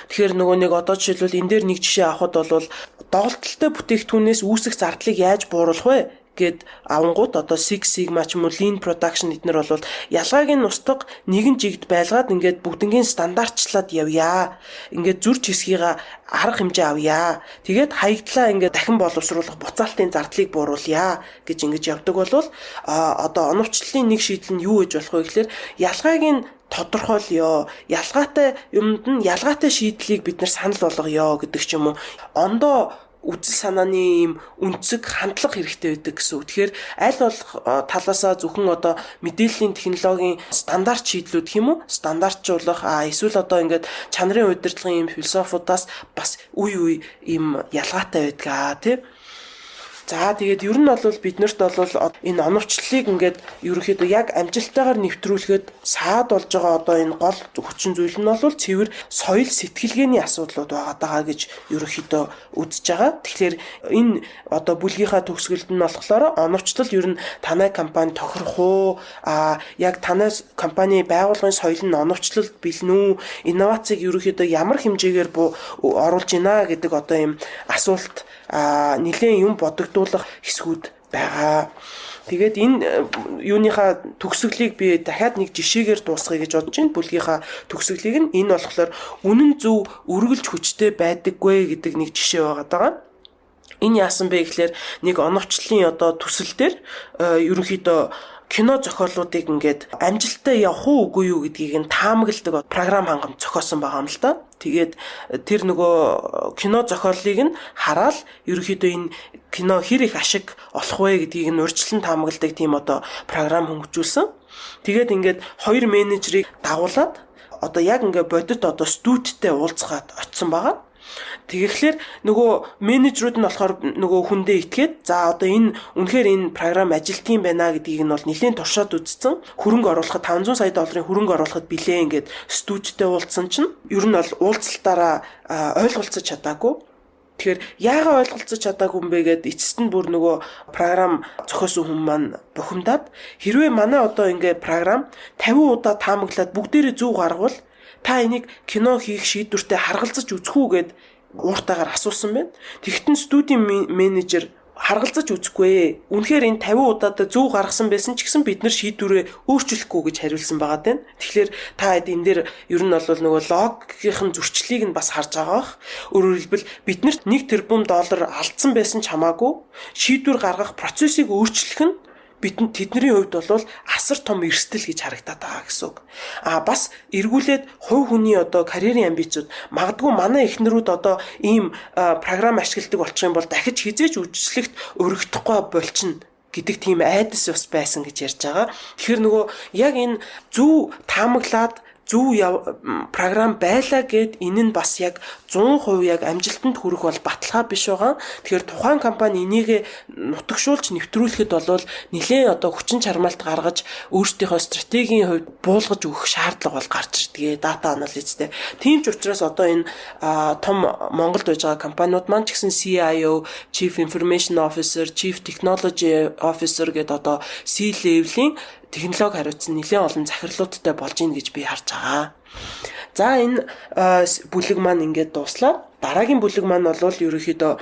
Тэгэхээр нөгөө нэг одоо жишээлбэл энэ дээр нэг жишээ авахд бол доголдолтой бүтээгдэхүүнээс үүсэх зардлыг яаж бууруулах вэ гэд авангууд одоо Six Sigma ч юм уу Lean Production эднэр бол ялгааг нь устгах нэгэн жигд байлгаад ингээд бүгднгийн стандартчлаад явъя. Ингээд зүрч хэсгийг арга хэмжээ авъя. Тэгээд хаягдлаа ингээд дахин боловсруулах буцаалтын зардлыг бууруулъя гэж ингэж явдаг бол одоо оновчлолын нэг шийдэл нь юу гэж болох вэ гэхээр ялгааг нь тодорхойлё. Ялгаатай юмд нь ялгаатай шийдлийг бид нар санал болгоё гэдэг ч юм уу. Ондоо үзэл санааны юм үнцэг хандлага хэрэгтэй байдаг гэсэн үг. Тэгэхээр аль болох талаасаа зөвхөн одоо мэдээллийн технологийн стандарт шийдлүүд гэх юм уу? Стандартжуулах эсвэл одоо ингээд чанарын удирдлагын юм философиудаас бас үе юм ялгаатай байдаг тий. За тэгээд ер нь бол биднэрт бол энэ оновчлалыг ингээд ерөөхдөө яг амжилттайгаар нэвтрүүлэхэд саад болж байгаа одоо энэ гол хүчин зүйл нь бол цэвэр соёл сэтгэлгээний асуудлууд байгаа гэж ерөөхдөө үзэж байгаа. Тэгэхээр энэ одоо бүлгийнхаа төгсгөлд нь болохоор оновчлал ер нь танай компани тохирох уу? Яг танай компани байгууллагын соёл нь оновчлалд бэлэн үү? Инновацийг ерөөхдөө ямар хэмжээгээр оруулж байна гэдэг одоо юм асуулт нэлээд юм бодогдуулах хэсгүүд байгаа. Тэгээд энэ юуныхаа төгсгөлийг би дахиад нэг жишээгээр дуусгая гэж бодож байна. Бүлгийнхаа төгсгөлийг нь энэ болохоор үнэн зөв үргэлж хүчтэй байдаггүй гэдэг нэг жишээ байгаа. Энэ яасан бэ гэхээр нэг оновчлалын одоо төсөл дээр ерөнхийдөө кино зохиолуудыг ингээд амжилттай явах уу үгүй юу гэдгийг нь таамагладаг програм хангамж зохиосон байгаа юм л да. Тэгээд тэр нөгөө кино зохиолыг нь хараад ерөөхдөө энэ кино хэр их ашиг олох вэ гэдгийг нь урьдчилан таамагладаг тийм одоо програм хөнгөжүүлсэн. Тэгээд ингээд хоёр менежерийг дагуулад одоо яг ингээд бодит одоо студидтэй уулзгаад очисон байгаа. Тэгэхээр нөгөө менежерүүд нь болохоор нөгөө хүндээ итгээд за одоо энэ үнэхээр энэ програм ажилтгийн байна гэдгийг нь бол нэлийн туршаад үзсэн. Хөрөнгө оруулахад $500 сая хөрөнгө оруулахад билээ ингээд студидтэй уулзсан чинь ер нь бол уулзалтаараа ойлголцож чадаагүй. Тэгэхээр яагаад ойлголцож чадаагүй юм бэ гэд эцэст нь бүр нөгөө програм зохиосон хүн маань бухимдаад хэрвээ манай одоо ингээд програм 50 удаа таамаглаад бүгдээрээ зөв гаргавал та энийг кино хийх шийдвэртэй харгалзаж үзэх үү гэд ууртаагаар асуусан байна. Тэгтэн студийн менежер харгалзаж үзэхгүй. Үнэхээр энэ 50 удаадаа зөв гаргасан байсан ч гэсэн бид нар шийдвэрээ өөрчлөхгүй гэж хариулсан байгаа тань. Тэгэхээр та энэ дээр ер нь бол нөгөө логикийн зөрчлийг нь бас харж байгаа бах. Өөрөөр хэлбэл биднэрт $1 тэрбум алдсан байсан ч хамаагүй шийдвэр гаргах процессыг өөрчлөх нь тэдний хувьд бол асар том эрсдэл гэж харагдаад байгаа гэсэн үг. Бас эргүүлээд хувь хүний одоо карьерийн амбицууд магадгүй манай эхнэрүүд одоо ийм програм ашигладаг болчих юм бол дахиж хизээж үйлчлэгт өргөдөхгүй болчихно гэдэг тийм айдас бас байсан гэж ярьж байгаа. Тэгэхээр нөгөө яг энэ зөв таамаглаад зөв програм байлаа гэд энэ нь бас яг 100% яг амжилтанд хүрэх бол баталгаа биш байгаа. Тэгэхээр тухайн компани энийг нутагшуулж нэвтрүүлэхэд бол нэлээд одоо хүчин чармаалт гаргаж өөрсдийнхөө стратегийн хувьд буулгаж өгөх шаардлага бол гарч ирдэг. Дата анализтэй. Тийм ч учраас одоо энэ том Монголд байж байгаа компаниуд маань ч гэсэн CIO, Chief Information Officer, Chief Technology Officer гэдэг одоо C-level-ийн технологи хариуцсан нэлээд олон захирлуудтай болж ийн гэж би харж байгаа. За энэ бүлэг маань ингээд дуслаа. Дараагийн бүлэг маань бол ерөнхийдөө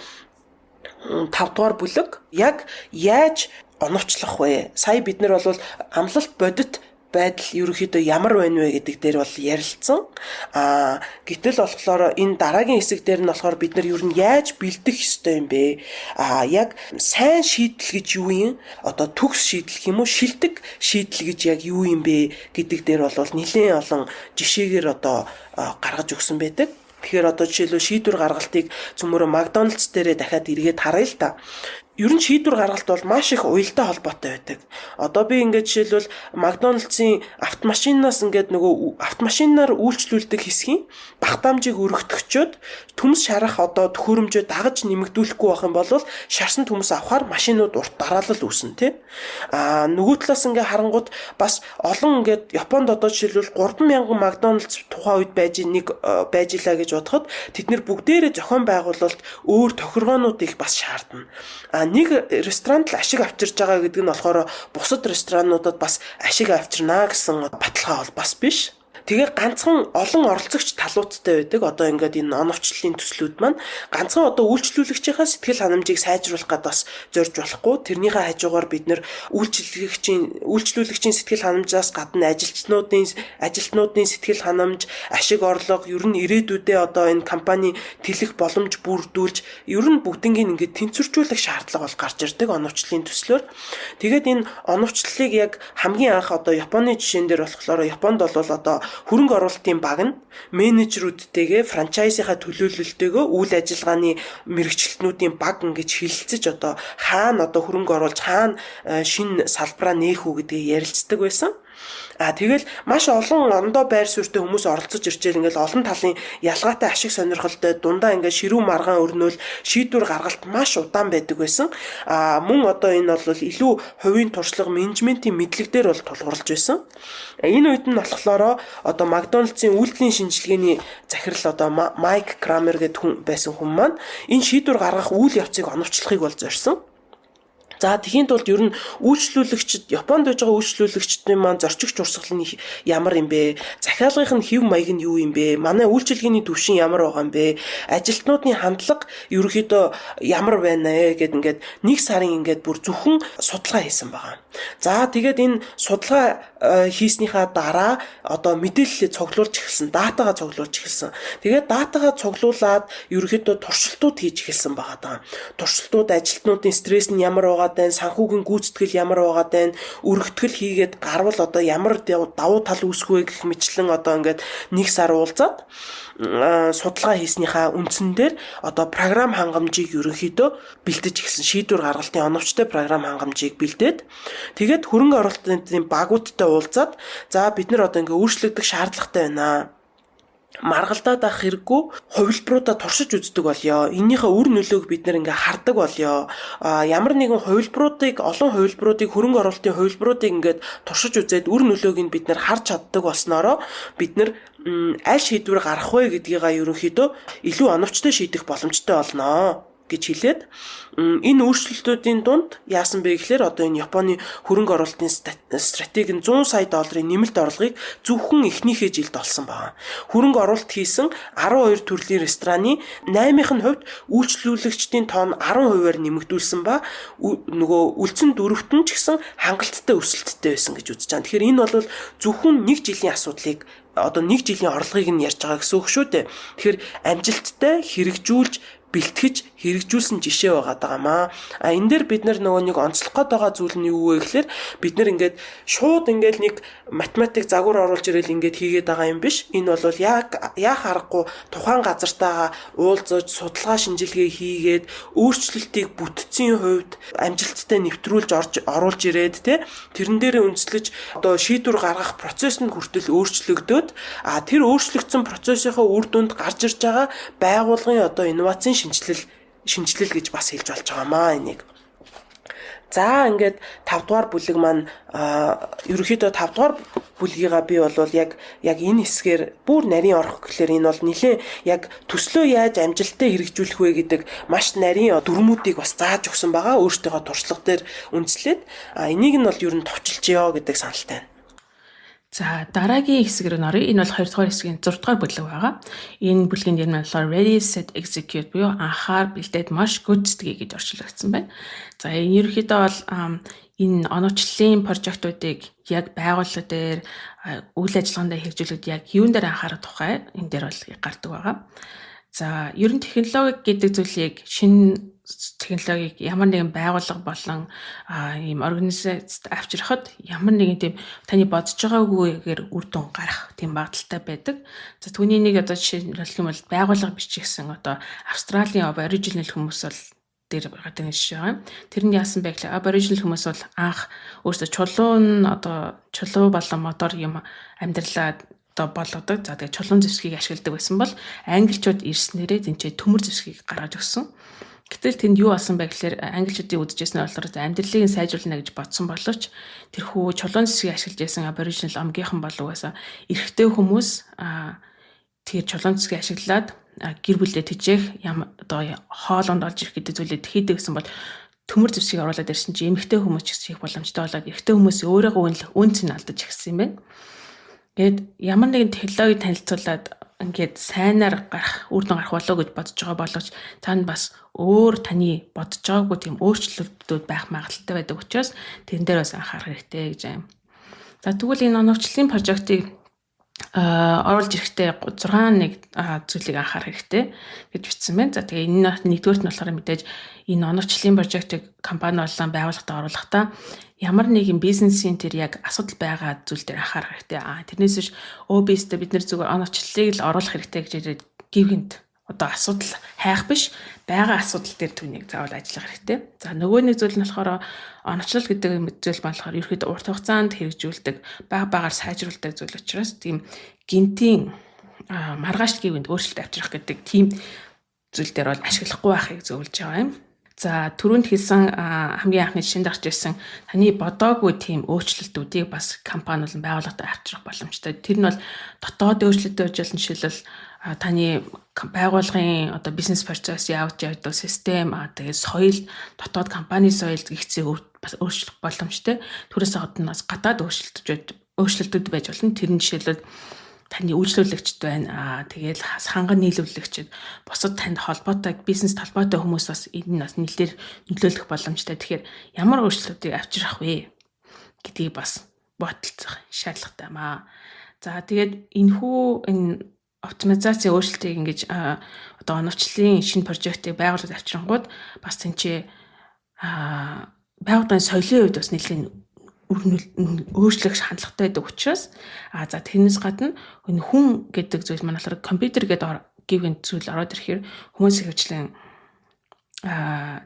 5 дугаар бүлэг. Яг яаж оновчлох вэ? Сая бид нар бол амлалт бодит байдал ерөнхийдөө ямар байна вэ гэдэг дээр бол ярилцсан. Гэтэл болохоор энэ дараагийн хэсэг дээр нь болохоор бид нар ер нь яаж бэлдэх ёстой юм бэ? Яг сайн шийдэл гэж юу юм? Одоо төгс шийдэл юм уу? Шилдэг шийдэл гэж яг юу юм бэ гэдэг дээр бол нэлээд олон жишээгээр одоо гаргаж өгсөн байдаг. Тэгэхээр одоо жишээлбэл шийдвэр гаргалтыг цөмөрө Макдоналдс дээрээ дахиад эргээд харъя л та. Ер нь шийдвэр гаргалт бол маш их уялдаа холбоотой байдаг. Одоо би ингээд жишээлбэл Макдоналдсын автомашинаас ингээд нөгөө автомашинаар үйлчлүүлдэг хэсгийн багтаамжийг өргөтгчөөд төмс шарах одоо төхөөрөмжөө дагаж нэмэгдүүлэхгүй байх юм бол шарсан төмс авахаар машинууд урт дараалал үүснэ тий. Нөгөө талаас ингээд харангууд бас олон ингээд Японд одоо жишээлбэл 3,000 Макдоналдс тухайн үед байж илаа гэж бодоход тэд нэр бүгдээрээ зохион байгуулалт өөр тохиргоонуудыг бас шаардна. Нэг ресторанд л ашиг авчирж байгаа гэдэг нь болохоор бусад ресторануудад бас ашиг авчирна гэсэн баталгаа бол бас биш. Тэгээ ганцхан олон оролцогч талуудтай байдаг. Одоо ингээд энэ оновчлолын төслүүд маань ганцхан одоо үйлчлүүлэгчийнхаа сэтгэл ханамжийг сайжруулах гэдэг бас зорж болохгүй. Тэрнийхээ хажуугаар бид нэр үйлчлүүлэгчийн сэтгэл ханамжаас гадна ажилтнуудын сэтгэл ханамж, ашиг орлого, ер нь ирээдүйдээ одоо энэ компани тэлэх боломж бүрдүүлж, ер нь бүгднийг ингээд тэнцвэржүүлэх шаардлага бол гарч ирдэг оновчлолын төслөөр. Тэгээд энэ оновчлолыг яг хамгийн анх одоо Японы жишээн дээр болохоор Японд бол одоо хөрөнгө оруулалтын баг нь менежерүүдтэйгээ франчайзийнхаа төлөөлөлтөөгөө үйл ажиллагааны мэрэгчлэтнүүдийн баг ингэж хилэлцэж одоо хаана одоо хөрөнгө оруулж хаана шинэ салбараа нээх үү гэдгийг ярилцдаг байсан. Тэгэл маш олон орондоо байр суурьтай хүмүүс оролцож ирчээл ингээл олон талын ялгаатай ашиг сонирхолтой дундаа ингээд ширүү маргаан өрнөөл шийдвэр гаргалт маш удаан байдаг байсан. Мөн одоо энэ бол илүү хувийн туршлага менежментийн мэдлэг дээр бол тулгуурлаж байсан. Энэ үед нь болохоор одоо Макдоналдсын үйлдлийн шинжилгээний захирал одоо Майк Крамер гэдэг хүн байсан хүн маань энэ шийдвэр гаргах үйл явцыг оновчлохыг бол зорьсон. За тэхийн тулд ер нь үйлчлүүлэгчид Японд байж байгаа үйлчлүүлэгчдийн маань зорчигч урсгал нь ямар юм бэ? Захиалгын нь хэв маяг нь юу юм бэ? Манай үйлчилгээний түвшин ямар байгаа юм бэ? Ажилтнуудын хандлага ерөөхдөө ямар байна гэд ингээд нэг сарын ингээд бүр зөвхөн судалгаа хийсэн байгаа. За тэгээд энэ судалгаа хийснийхаа дараа одоо мэдээлэлээ цуглуулж эхэлсэн, датагаа цуглуулж эхэлсэн. Тэгээд датагаа цуглуулад ерөөхдөө туршилтууд хийж эхэлсэн байгаа. Туршилтууд ажилтнуудын стресс нь ямар байгаа, санхүүгийн гүйцэтгэл ямар байгаа даа, өргөтгөл хийгээд гарвал одоо ямар давуу тал үүсэх вэ гэх мэтлэн одоо ингээд нэг сар уулзаад судалгаа хийснийхаа үндсэн дээр одоо програм хангамжийг ерөнхийдөө бэлдэж эхэлсэн. Шийдвэр гаргалтын оновчтой програм хангамжийг бэлдээд тэгээд хөрөнгө оруулалтын багуудтай уулзаад за бид нар одоо ингээд өөрчлөгдөх шаардлагатай байна. Маргалдаад авах хэрэггүй хувилбаруудаа туршиж үздэг болёо. Энийхээ үр нөлөөг бид нэр ингээ хардаг болёо. Ямар нэгэн хувилбаруудыг олон хувилбаруудыг хөрөнгө оруулалтын хувилбаруудыг ингээд туршиж үзээд үр нөлөөг нь бид нэр харж чаддаг болсноороо бид нэр аль шийдвэр гарах вэ гэдгийг ерөнхийдөө илүү оновчтой шийдэх боломжтой болноо гэж хэлээд энэ өөрчлөлтүүдийн дунд яасан бэ гэхээр одоо энэ Японы хөрөнгө оруулалтын стратеги нь 100 сая долларын нэмэлт орлогыг зөвхөн эхнийхээ жилд олсон байна. Хөрөнгө оруулалт хийсэн 12 төрлийн рестораны 8-ын хувьд үйлчлүүлэгчдийн тоон 10%-аар нэмэгдүүлсэн ба нөгөө үлдсэн дөрөвт нь ч гэсэн хангалттай өсөлттэй байсан гэж үзэж байгаа. Тэгэхээр энэ бол зөвхөн нэг жилийн асуудлыг одоо нэг жилийн орлогыг нь ярьж байгаа гэсэн үг шүү дээ. Тэгэхээр амжилттай хэрэгжүүлж бэлтгэж хэрэгжүүлсэн жишээ байгаамаа. Энэ дээр бид нөгөө нэг онцлох гээд байгаа зүйл нь юу вэ гэхээр бид ингээд шууд ингээд нэг математик загвар оруулж ирэл ингээд хийгээд байгаа юм биш. Энэ бол яг харахгүй тухайн газартаагаа уулзаж судалгаа шинжилгээ хийгээд өөрчлөлтийг бүтцийн хувьд амжилттай нэвтрүүлж оруулж ирээд тэрэн дээр үндэслэж одоо шийдвэр гаргах процессыг хүртэл өөрчлөгдөөд тэр өөрчлөгдсөн процессийнхаа үр дүнд гарч ирж байгаа байгууллагын одоо инновацийн шинжилэл гэж бас хэлж болж байгаамаа энийг. За ингээд 5 дугаар бүлэг маань ерөнхийдөө 5 дугаар бүлгийгаа би бол яг энэ хэсгээр бүр нарийн орох гэхлээр энэ бол нэлээ яг төслөө яаж амжилттай хэрэгжүүлэх вэ гэдэг маш нарийн дүрмүүдийг бас зааж өгсөн байгаа өөртөөгөө туршлага дээр үндэслээд энийг нь бол ер нь товчилжё гэдэг саналтай байна. За дараагийн хэсгээр нь оръё. Энэ бол 2 дугаар хэсгийн 6 дугаар бүлэг байгаа. Энэ бүлгийн нэр нь болохоор Ready Set Execute буюу анхаар бэлдээд маш гүйцэтгэе гэж орчуулагдсан байна. За энэ ерөнхийдөө бол энэ оновчлалын прожектуудыг яг байгууллага дээр үйл ажиллагаанд хэрэгжүүлээд яг юун дээр анхаарах тухай энэ дээр бол гардаг байгаа. За ер нь технологи гэдэг зүйлийг шинэ технологиг ямар нэгэн байгууллага болон ийм организацид авчрахад ямар нэгэн тийм таны бодож байгаагүйгээр үр дүн гарах тийм магадaltaй байдаг. За түүний нэг одоо жишээ нь бол байгууллага бичигсэн одоо Австралийн Aboriginal хүмүүс бол дээр гадаг нэг жишээ байгаа. Тэр нь яасан бэ гэхээр Aboriginal хүмүүс бол анх өөрсдөө чулуу болон мотор юм амьдралаа болгодог. За тэгээ чулуун зэвсгийг ашигладаг байсан бол англичууд ирснээрээ тэнцээ төмөр зэвсгийг гаргаж өгсөн. Гэтэл тэнд юу болсон бэ гэхээр англичуудын үдчихсэн болохоор амьдралыг сайжруулна гэж бодсон боловч тэрхүү чулуун зэвсгийг ашиглаж байсан Aboriginal омгийнхан боловсоо эрэгтэй хүмүүс тэр чулуун зэвсгийг ашиглаад гэр бүлдээ тижээх одоо хоолонд олж ирэх гэдэг зүйлээ хийдэг гэсэн бол төмөр зэвсгийг оруулаад ирсэн чинь эмэгтэй хүмүүс ч хийх боломжтой болоод эрэгтэй хүмүүс өөрөөгөө үнц нь алдаж ихсэн юм байна. Гэт ямар нэгэн технологи танилцуулаад ингээд сайнаар үр дүн гарах болов гэж бодож байгаа боловч тань бас өөр таны бодож байгаагүй тийм өөрчлөлтүүд байх магадaltaй байдаг учраас тэрэн дээр бас анхаарах хэрэгтэй гэж байна. За тэгвэл энэ оновчлалын прожектыг оруулж ирэхдээ 6 зүйлийг анхаарах хэрэгтэй гэж бичсэн байна. За тэгээ энэ нэгдүгээрт нь болохоор мэдээж энэ оновчлалын прожектыг компани болон байгууллагад оруулахдаа ямар нэгэн бизнесийн тэр яг асуудал байгаа зүйл дээр анхаарах хэрэгтэй. Тэрнээс биш OBS-тэй бид нэр зүгээр оновчлалыг л оруулах хэрэгтэй гэж гівгэнд одоо асуудал хайх биш байгаа асуудал дээр түүнийг заавал ажиллах хэрэгтэй. За нөгөө нэг зүйл нь болохоор оновчлал гэдэг зүйл болохоор ерөөхдөө урт хугацаанд хэрэгжүүлдэг багаар сайжруулдаг зүйл учраас тийм гинтийн маргааш гівгэнд өөрчлөлт авчрах гэдэг тийм зүйл дээр бол ашиглахгүй байхыг зөвлөж байгаа юм. За түрүүнд хэлсэн хамгийн анхны жишээнд гарч ирсэн таны бодоогүй тийм өөрчлөлтүүдийг бас компани болон байгууллагад авчрах боломжтой. Тэр нь бол дотоод өөрчлөлттэй байж болно, жишээлбэл таны байгууллагын одоо бизнес процесс явж явдаг систем тэгээд соёл дотоод компани соёл гихцээ бас өөрчлөх боломжтой. Түүнээс гаднаас гадаад өөрчлөлтүүд байж болно. Тэр нь жишээлбэл таны үйлчлүүлэгчд байна. Тэгээд ханган нийлүүлэгчд бусад танд холбоотой бизнес талбайтай хүмүүс бас энэ нас нөлөөлөх боломжтой. Тэгэхээр ямар өөрчлөлтүүдийг авчрах вэ гэдгийг бас бодолцох шаардлагатай маа. За тэгээд энэ оптимизацийн өөрчлөлтийг ингэж одоо оновчлалын шинэ прожектыг байгууллагад авчрангууд бас тэнцээ байгууллагын соёлын хувьд бас нэлээд өөрчлөх хандлагатай байдаг учраас за тэрнээс гадна энэ хүн гэдэг зүйл маань болохоор компьютер гэдэг гівгэн зүйл ороод ирэхээр хүмүүс ихвчлэн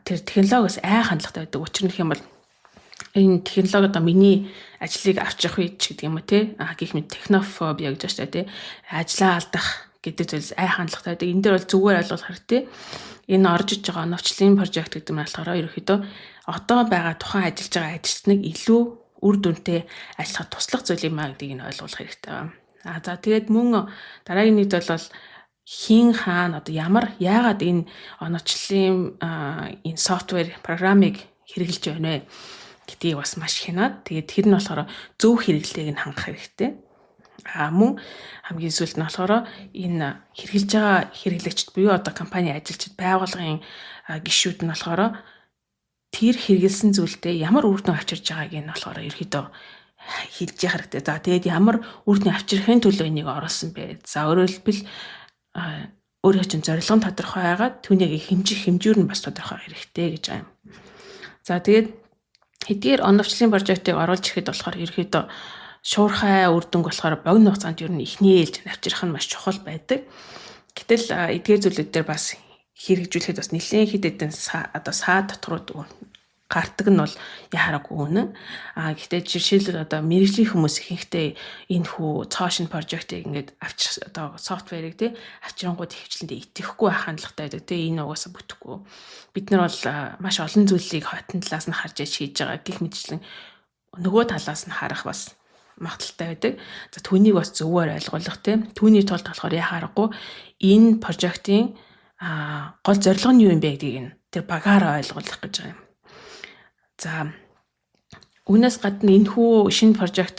тэр технологиос хандлагатай байдаг. Учир нь юм бол энэ технологи одоо миний ажлыг авчрах үед ч гэдэг юм уу те гэх мэт технофобия гэж байна те ажлаа алдах гэдэг зүйлс хандлагатай байдаг. Энэ дээр бол зүгээр ойлгох хэрэгтэй. Энэ орж иж байгаа оновчлалын прожект гэдэг нь болохоор ерөөхдөө одоо байгаа тухайн ажиллаж байгаа ажилтныг илүү үр дүнтэй ажиллахад туслах зүйл юм а гэдгийг нь ойлгох хэрэгтэй байна. За тэгээд мөн дараагийн нийт бол хин хаана одоо яагаад энэ оновчлалын энэ софтвер программыг хэрэгжилж байна вэ гэдгийг бас маш хянаад тэгээд тэр нь болохоор зөв хэрэглээг нь хангах хэрэгтэй. Мөн хамгийн сүүлд нь болохоор энэ хэрэгжилж байгаа хэрэглэгчд буюу одоо компани ажилчид байгууллагын гишүүд нь болохоор тэр хэрэгэлсэн зүйлдээ ямар үр дүн авчирж байгааг нь болохоор ерөөдөө хэлж яхах хэрэгтэй. За тэгээд ямар үр дүн авчрахын төлөө энийг оруулсан бэ? За өөрөөр хэлбэл өөрөө чинь зорилго нь тодорхой байгаад түүнийг хэмжүүр нь бас тодорхой хэрэгтэй гэж байгаа юм. За тэгээд эдгээр оновчлын прожектыг оруулж ирэхэд болохоор ерөөдөө шуурхай үр дүнг болохоор богино хугацаанд ер нь ихний ээлж авчрах нь маш чухал байдаг. Гэтэл эдгээр зүйлүүд дээр бас хэрэгжүүлэхэд бас нэлээд хэд хэдэн саад доторууд гардаг нь бол яхаараагүй үнэн. Гэхдээ жишээлбэл мэрэгжлийн хүмүүс ихэнхдээ энэ хүү цоошин прожектыг ингээд софтверыг авчирангууд хөвчлөндөө итгэхгүй байх хандлагатай байдаг. Энэ угаасаа бүтэхгүй. Бид нар бол маш олон зүйлийг хойтон талаас нь харж хийж байгаа. Гэх мэтчлэн нөгөө талаас нь харах бас магадaltaй байдаг. За түүнийг бас зөвөр ойлгох Түүний тулд болохоор яхаарахгүй энэ прожектын гол зорилго нь юу юм бэ гэдгийг тэр багаараа ойлгох гэж байгаа юм. За үүнээс гадна энэхүү шинэ прожект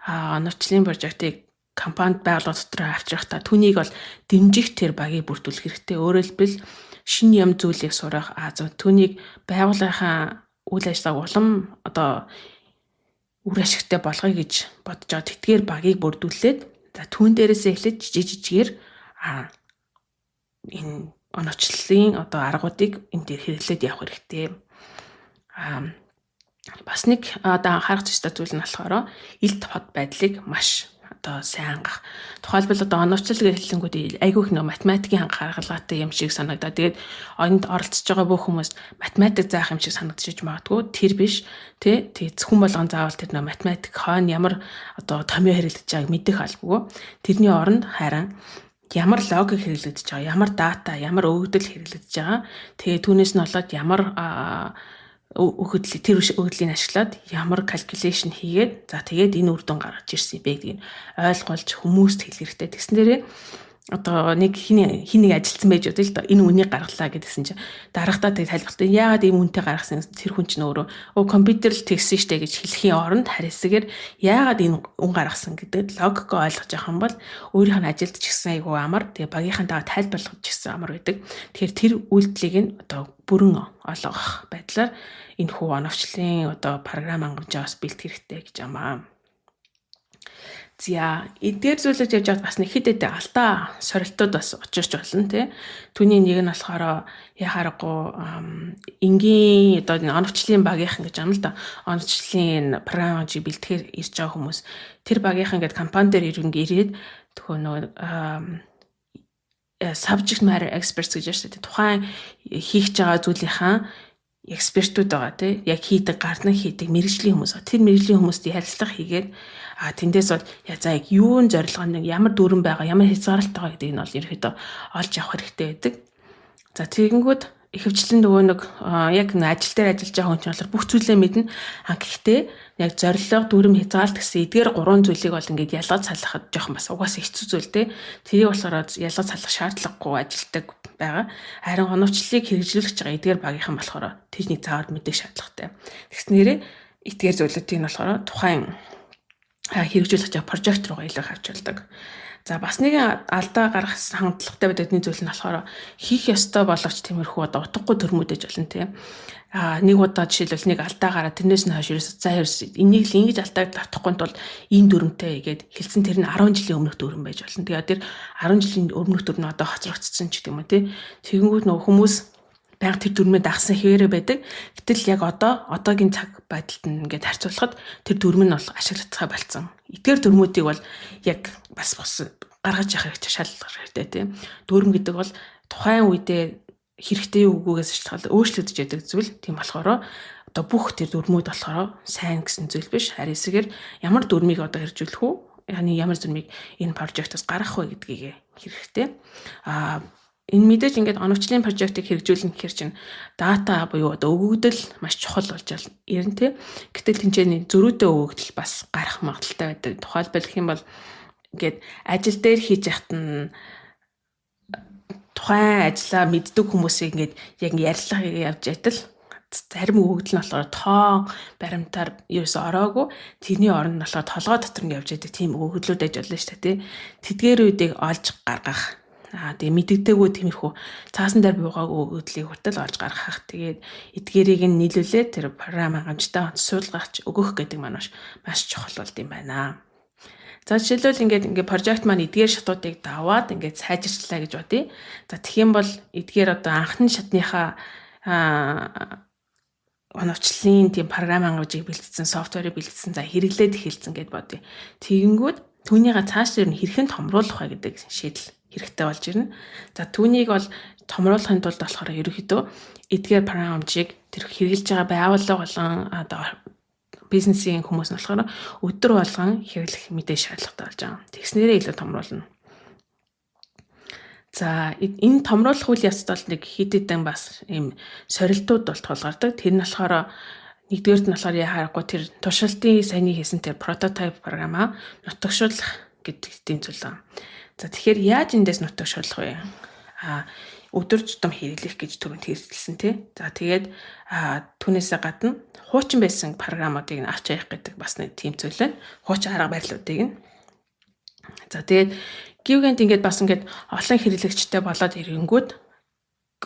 оновчлын прожектыг компанид байгууллага дотор авчрахтаа түүнийг бол дэмжих тэр багийг бүрдүүлэх хэрэгтэй. Өөрөөр хэлбэл шинэ юм зүйлийг сурах түүнийг байгууллагын үйл ажиллагааг улам үр ашигтай болгоё гэж бодож байгаа тэтгэр багийг бүрдүүлээд түүн дээрээсээ эхлэж жижигээр энэ оновчлын аргуудыг энэ дээр хэрэглээд явах хэрэгтэй. Бас нэг харах зүйтэй зүйл нь болохоор илт хот байдлыг маш сайн хангах. Тухайлбал оновчлол гэж хэлэнгүүт айгүйх математикийн хангалттай юм шиг санагдаад тэгээд онд оролцож байгаа бүх хүмүүс математик заах юм шиг санагдчих магадгүй. Тэр биш тэгээд зөвхөн болгон заавал тэр математик хойно ямар томьёо хэрэглэж байгааг мэдэх албагүй. Тэрний оронд харин ямар логик хэрэглэгдэж байгаа, ямар дата, ямар өгөгдөл хэрэглэгдэж байгаа. Тэгээд түүнээс нь болоод ямар тэр өгөгдлийг ашиглаад ямар calculation хийгээд тэгээд энэ үр дүн гаргаж ирсэн бэ гэдгийг ойлгуулж хүмүүст хэлэх хэрэгтэй. Тэгсэн дээрээ нэг хин ажилтсан байж удаа л энэ үнийг гаргалаа гэдгсэн чинь дарахдаа тэг тайлбартай яагаад ийм үнэтэй гаргасан тэр хүн чинь өөрөө компьютер л тэгсэн штэ гэж хэлхийн оронд харьяасгаар яагаад энэ үн гаргасан гэдэг логик ойлгож явах юм бол өөрийнх нь ажилд ч гэсэн айгүй амар тэг багийнхантайгаа тайлбарлах ч гэсэн амар байдаг. Тэгэхээр тэр үйлдэлийг нь бүрэн олгох байдлаар энэ хүү оновчлын програм хангамжаас бэлтгэх хэрэгтэй гэж амаа. За эдгээр зүйлүүд явж байгаад бас нэг хэд хэдэн алдаа сорилтууд бас учирч болно тий. Түүний нэг нь болохоор яхаарахгүй энгийн оновчлын багийнхан гэж юм л да. Оновчлын програмыг бэлтгэхээр ирж байгаа хүмүүс тэр багийнхан ингээд компани дээр ирээд төхөө subject matter experts гэж байна. Тухайн хийх байгаа зүйлийнхаа экспертүүд байгаа тий. Яг хийдэг гардна хийдэг мэрэгжлийн хүмүүс. Тэр мэрэгжлийн хүмүүстэй харилцах хийгээд тэндээс бол яг юун зорилго нь ямар дүрэн байгаа, ямар хязгаарлалт байгаа гэдгийг нь бол ерөөдөө олж авах хэрэгтэй байдаг. За тэгэнгүүт ихэвчлэн нөгөө яг ажил дээр ажиллаж байгаа хүн чинь бүх зүйлээ мэднэ. Гэхдээ яг зорилго, дүрм, хязгаарлалт гэсэн эдгээр гурван зүйлийг бол ингээд ялгаж салгахад жоохон бас угаасаа хэцүү зүйл дээ. Тэрийг болохоор ялгаж салгах шаардлагагүй ажилтдаг байгаа. Харин оновчлыг хэрэгжүүлж байгаа эдгээр багийнхан болохоор техник заавал мэдэх шаардлагатай. Тэгснээрээ эдгээр зүйлүүдийг нь болохоор тухайн хэрэгжүүлж байгаа прожект руугаа илүү хавчулдаг. За бас нэг алдаа гаргах хандлагатай байдаг нэг зүйл нь болохоор хийх ёстой боловч тиймэрхүү утгагүй төрмөдөж болно тийм. Нэг удаа жишээлбэл нэг алдаа гараад тэрнээс нь хойш ерөөс энийг л ингэж алдааг давтахгүй тул ийм дүрмтэй гээд хэлсэн тэр нь 10 жилийн өмнөх дүрм байж болно. Тэгээд тэр 10 жилийн өмнөх дүрм нь одоо хоцрогдсон ч гэдэг юм уу тийм. Тэгэнгүүт нөгөө хүмүүс байнга тэр дүрмээ дагсан хэвээрээ байдаг. Гэтэл яг одоогийн цаг байдалд нь ингээд харьцуулахад тэр дүрм нь бол ашиглагдахаа болцсон. Эдгээр дүрмүүдийг бол яг бас гаргаж явах хэрэгтэй шалгах хэрэгтэй тийм. Дүрм гэдэг бол тухайн үедээ хэрэгтэй үгүйгээс шалтгаалаад өөрчлөгдөж яадаг зүйл. Тийм болохоор бүх тэр дүрмүүд болохоор сайн гэсэн зүйл биш. Харин эсэгээр ямар дүрмийг хэрэгжүүлэх үү? Ямар дүрмийг энэ прожектоос гаргах вэ гэдгийг хэрэгтэй. Энэ мэдээж ингээд оновчлын прожектыг хэрэгжүүлнэ гэхээр чинь дата буюу өгөгдөл маш чухал болж ирнэ тий. Гэтэл тэнцээний зөрүүтэй өгөгдөл бас гарах магадaltaй байдаг. Тухайлбал гэх юм бол ингээд ажил дээр хийж яхад нь тухайн ажлаа мэддэг хүмүүсийг ингээд яг ярилцлага явж байтал зарим өгөгдөл нь болохоор тоо баримтаар ерөөсө ороогүй тэрний оронд нь болохоор толгой дотор нь явж байдаг тийм өгөгдлүүд байж болно шүү дээ тий. Тэдгээр үедийг олж гаргах тэгээ мэддэггүй тиймэрхүү цаасан дээр буугаагүй өгөгдлийг хүртэл олж гаргах. Тэгээд эдгээрийг нь нийлүүлээд тэр програм хангамжтай суулгаач өгөх гэдэг маань маш чухал болд юм байна. За жишээлбэл ингээд прожект маань эдгээр шатуудыг даваад ингээд сайжирчлаа гэж бодъё. За тэгэх юм бол эдгээр одоо анхны шатныхаа оновчлын тийм програм ангажийг бэлдсэн, софтверыг бэлдсэн, за хэрэглээд эхэлсэн гэд бодъё. Тэгэнгүүт түүнийга цааш нь хэрхэн томруулах вэ гэдэг шийдэл хэрэгтэй болж ирнэ. За түүнийг бол томруулахын тулд болохоор ерөнхийдөө эдгээр програмчийг тэр хэрэгжилж байгаа байгууллага болон одоо бизнесийн хүмүүс нь болохоор өдөр болгон хэрэглэх мэдээ шаардлагатай болж байгаа. Тэгснээрээ илүү томруулна. За энэ томруулах үйл явцад бол нэг хэд хэдэн бас ийм сорилтууд бол тулгардаг. Тэр нь болохоор нэгдүгээрт нь болохоор яхаарахгүй тэр туршилтын саяны хийсэн тэр прототип програма нутагшуулах гэдэг тийм зүйл байна. За тэгэхээр яаж эндээс нутагшуулах вэ? Өдөр тутам хэрэглэх гэж түрүүнд хэлсэн тий. За тэгээд түүнээсээ гадна хуучин байсан програмуудыг нь авч явах гэдэг бас нэг тийм зүйл байна. Хуучин арга барилуудыг нь. За тэгээд гівгэнт ингээд бас ингээд олон хэрэглэгчтэй болоод ирэнгүүт